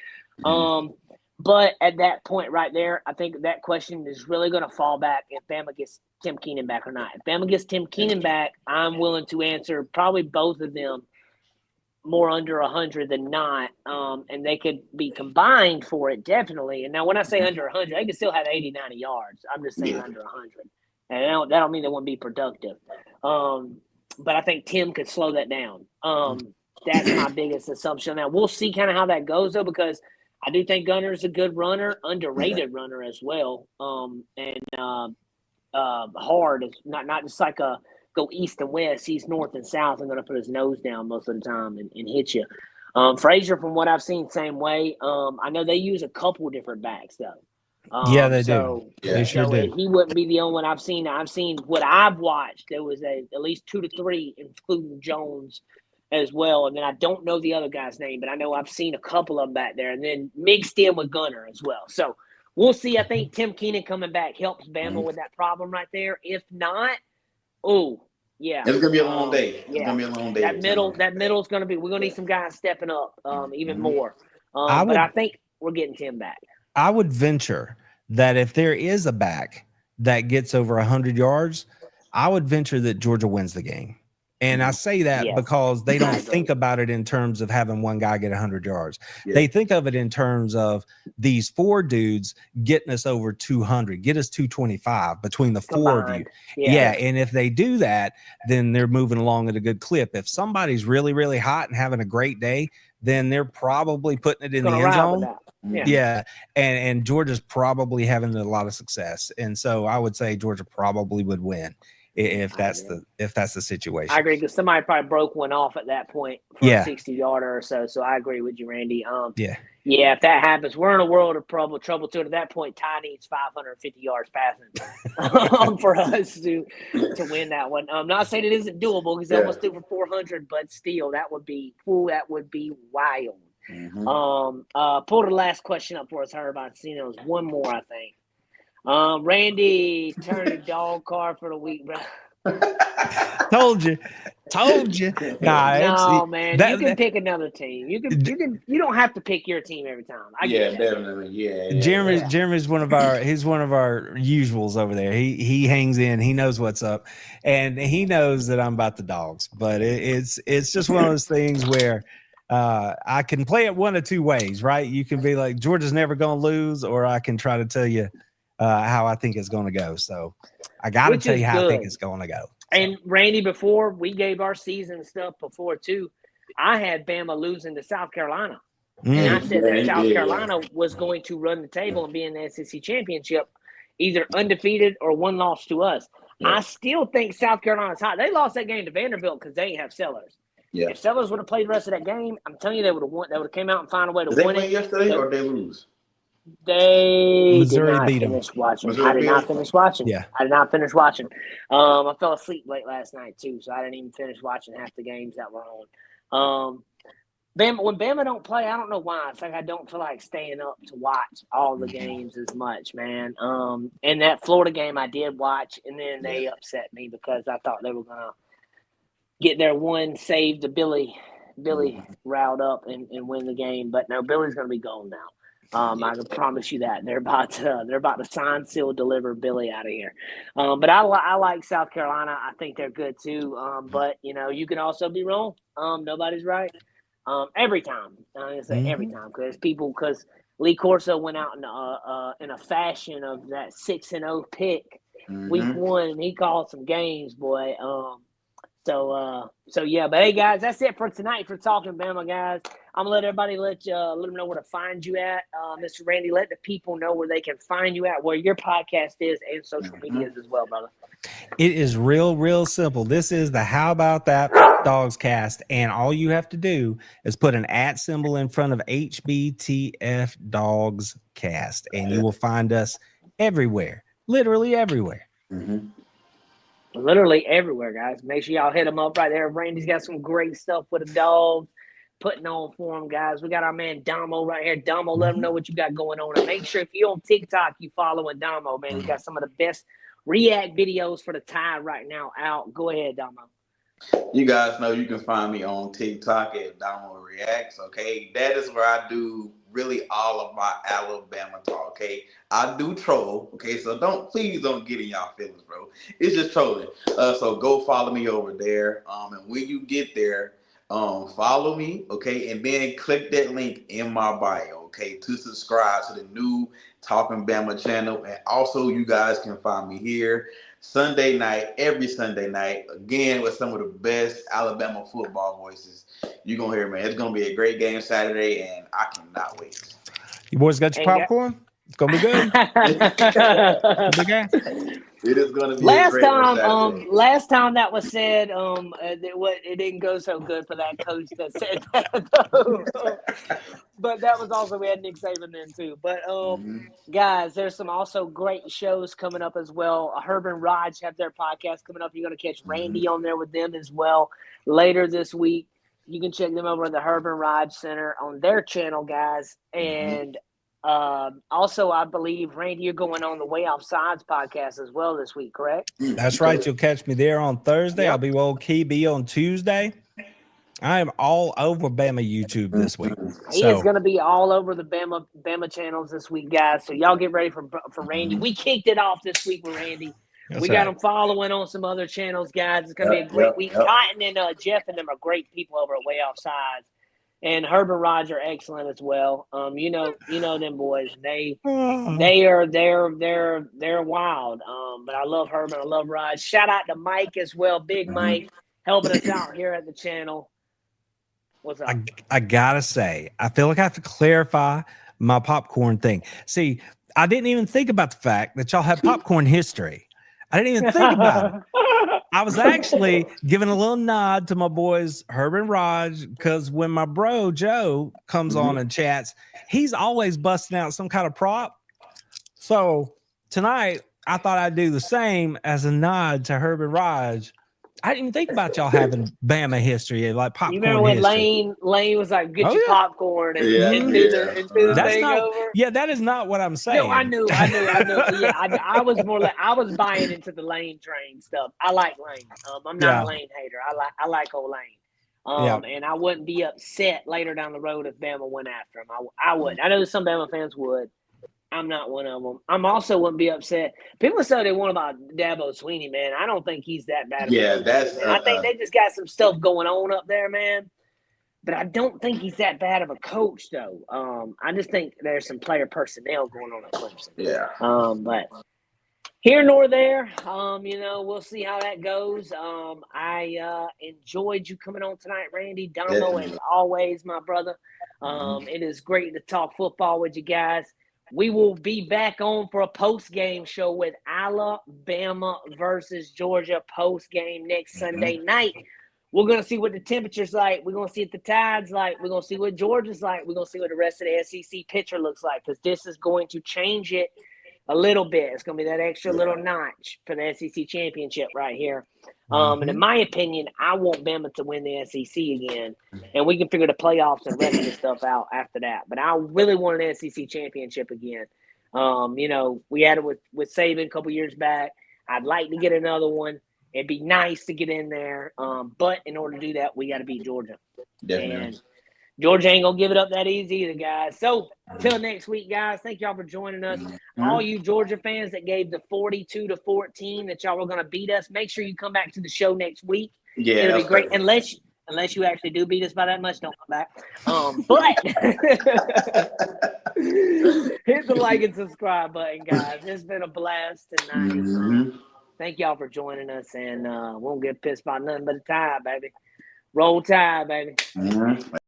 But at that point right there, I think that question is really going to fall back if Bama gets Tim Keenan back or not. If Bama gets Tim Keenan back, I'm willing to answer probably both of them more under 100 than not, and they could be combined for it, definitely. And now when I say under 100, they could still have 80, 90 yards. I'm just saying under 100. And that don't mean they won't be productive. But I think Tim could slow that down. That's my biggest assumption. Now, we'll see kind of how that goes, though, because I do think Gunner's a good runner, underrated runner as well, hard. It's not just like a go east and west, he's north and south, and going to put his nose down most of the time and hit you. Frazier, from what I've seen, same way. I know they use a couple different backs, though. Yeah, they do. They sure do. He wouldn't be the only one I've seen. I've seen what I've watched. There was at least 2 to 3, including Jones as well. And then I don't know the other guy's name, but I know I've seen a couple of them back there. And then mixed in with Gunner as well. So we'll see. I think Tim Keenan coming back helps Bama with that problem right there. If not, yeah. It's gonna be a long day. It's gonna be a long day. That middle's gonna be. We're gonna need some guys stepping up even more. But I think we're getting Tim back. I would venture that if there is a back that gets over 100 yards, I would venture that Georgia wins the game. And I say that because they don't think about it in terms of having one guy get 100 yards. They think of it in terms of these 4 dudes getting us over 200, get us 225 between the 4 of you. And if they do that, then they're moving along at a good clip. If somebody's really, really hot and having a great day, then they're probably putting it in the end zone. And Georgia's probably having a lot of success. And so I would say Georgia probably would win. If that's the situation. I agree, because somebody probably broke one off at that point for a 60-yarder or so. So I agree with you, Randy. If that happens, we're in a world of trouble too. At that point, Ty needs 550 yards passing for us to win that one. I'm not saying it isn't doable, because they almost threw for 400, but still, that would be wild. Pull the last question up for us, Herb. I've seen there was one more, I think. Randy turned a dog card for the week, bro. Told you. No, man. You can pick another team. You don't have to pick your team every time. I get that. Definitely. Yeah. Jeremy's one of our usuals over there. He hangs in, he knows what's up, and he knows that I'm about the Dogs. But it's just one of those things where I can play it one of 2 ways, right? You can be like, Georgia's never gonna lose, or I can try to tell you how I think it's going to go. So I got to tell you how I think it's going to go. And Randy, before we gave our season stuff before too, I had Bama losing to South Carolina. And I said that South Carolina was going to run the table and be in the SEC championship, either undefeated or 1 loss to us. I still think South Carolina's hot. They lost that game to Vanderbilt because they didn't have Sellers. If Sellers would have played the rest of that game, I'm telling you, they would have won. They would have came out and found a way to win it. Did they win yesterday or did they lose? Missouri beat them. I did not finish watching. I did not finish watching. I fell asleep late last night too, so I didn't even finish watching half the games that were on. When Bama don't play, I don't know why. It's like I don't feel like staying up to watch all the games as much, man. And that Florida game I did watch, and then they upset me because I thought they were gonna get their one save to Billy riled up and win the game, but no, Billy's gonna be gone now. I can promise you that they're about to sign, seal, deliver Billy out of here. But I like South Carolina. I think they're good too. But you can also be wrong. Nobody's right every time. I'm gonna say every time because Lee Corso went out in a fashion of that 6-0 pick week 1, and he called some games, boy. So yeah, but hey guys, that's it for tonight for Talking Bama, guys. I'm gonna let everybody let them know where to find you at. Mr. Randy, let the people know where they can find you at, where your podcast is, and social medias as well, brother. It is real simple. This is the How About That Dogs Cast, and all you have to do is put an @ symbol in front of HBTF Dogs Cast, and you will find us everywhere, literally everywhere. Literally everywhere, guys. Make sure y'all hit him up right there. Randy's got some great stuff with the dogs putting on for him, guys. We got our man Damo right here. Damo, let him know what you got going on. And make sure if you're on TikTok, you following Damo, man. He's got some of the best react videos for the Tide right now out. Go ahead, Damo. You guys know you can find me on TikTok at Damo Reacts, okay? That is where I do really all of my Alabama talk, okay? I do troll, okay? So please don't get in y'all feelings, bro. It's just trolling. So go follow me over there. And when you get there, follow me, okay? And then click that link in my bio, okay? To subscribe to the new Talking Bama channel. And also you guys can find me here Sunday night, every Sunday night, again with some of the best Alabama football voices. You're going to hear, man. It's going to be a great game Saturday, and I cannot wait. You boys got your popcorn? It's going to be good. It is going to be last a great time. Last time that was said, it didn't go so good for that coach that said that. But that was also, we had Nick Saban then too. But guys, there's some also great shows coming up as well. Herb and Raj have their podcast coming up. You're going to catch Randy on there with them as well later this week. You can check them over at the Herb and Raj Center on their channel, guys. And also, I believe, Randy, you're going on the Way Offsides podcast as well this week, correct? That's right. You'll catch me there on Thursday. I'll be with old Key B on Tuesday. I am all over Bama YouTube this week. He is going to be all over the Bama channels this week, guys. So y'all get ready for Randy. We kicked it off this week with Randy. We got him following on some other channels, guys. It's going to be a great week. Cotton and Jeff and them are great people over at Way Offsides. And Herb and Raj are excellent as well. You know them boys. They're wild. But I love Herb and I love Raj. Shout out to Mike as well, Big Mike, helping us out here at the channel. What's up? I gotta say, I feel like I have to clarify my popcorn thing. See, I didn't even think about the fact that y'all have popcorn history. I didn't even think about it. I was actually giving a little nod to my boys, Herb and Raj, because when my bro, Joe, comes on and chats, he's always busting out some kind of prop. So tonight, I thought I'd do the same as a nod to Herb and Raj. I didn't even think about y'all having Bama history, like popcorn. You remember when history. Lane was like, "Get your popcorn and do the thing over." Yeah, that is not what I'm saying. No, I knew. Yeah, I was more like I was buying into the Lane train stuff. I like Lane. I'm not a Lane hater. I like old Lane. And I wouldn't be upset later down the road if Bama went after him. I wouldn't. I know some Bama fans would. I'm not one of them. I'm also wouldn't be upset. People say they want about Dabo Sweeney, man. I don't think he's that bad. I think they just got some stuff going on up there, man. But I don't think he's that bad of a coach, though. I just think there's some player personnel going on at Clemson. Yeah. But here nor there, we'll see how that goes. I enjoyed you coming on tonight, Randy. Damo, as always, my brother. It is great to talk football with you guys. We will be back on for a post-game show with Alabama versus Georgia post-game next Sunday night. We're going to see what the temperature's like. We're going to see what the tide's like. We're going to see what Georgia's like. We're going to see what the rest of the SEC picture looks like, because this is going to change it a little bit. It's going to be that extra little notch for the SEC championship right here. And in my opinion, I want Bama to win the SEC again, and we can figure the playoffs and rest of the stuff out after that. But I really want an SEC championship again. We had it with Saban a couple years back. I'd like to get another one. It'd be nice to get in there. But in order to do that, we got to beat Georgia. Definitely. And Georgia ain't going to give it up that easy either, guys. So, until next week, guys, thank y'all for joining us. All you Georgia fans that gave the 42-14 that y'all were going to beat us, make sure you come back to the show next week. Yeah, it'll be great. Unless you actually do beat us by that much, don't come back. But hit the like and subscribe button, guys. It's been a blast tonight. Thank y'all for joining us, and won't get pissed about nothing but a tie, baby. Roll Tide, baby. Mhm.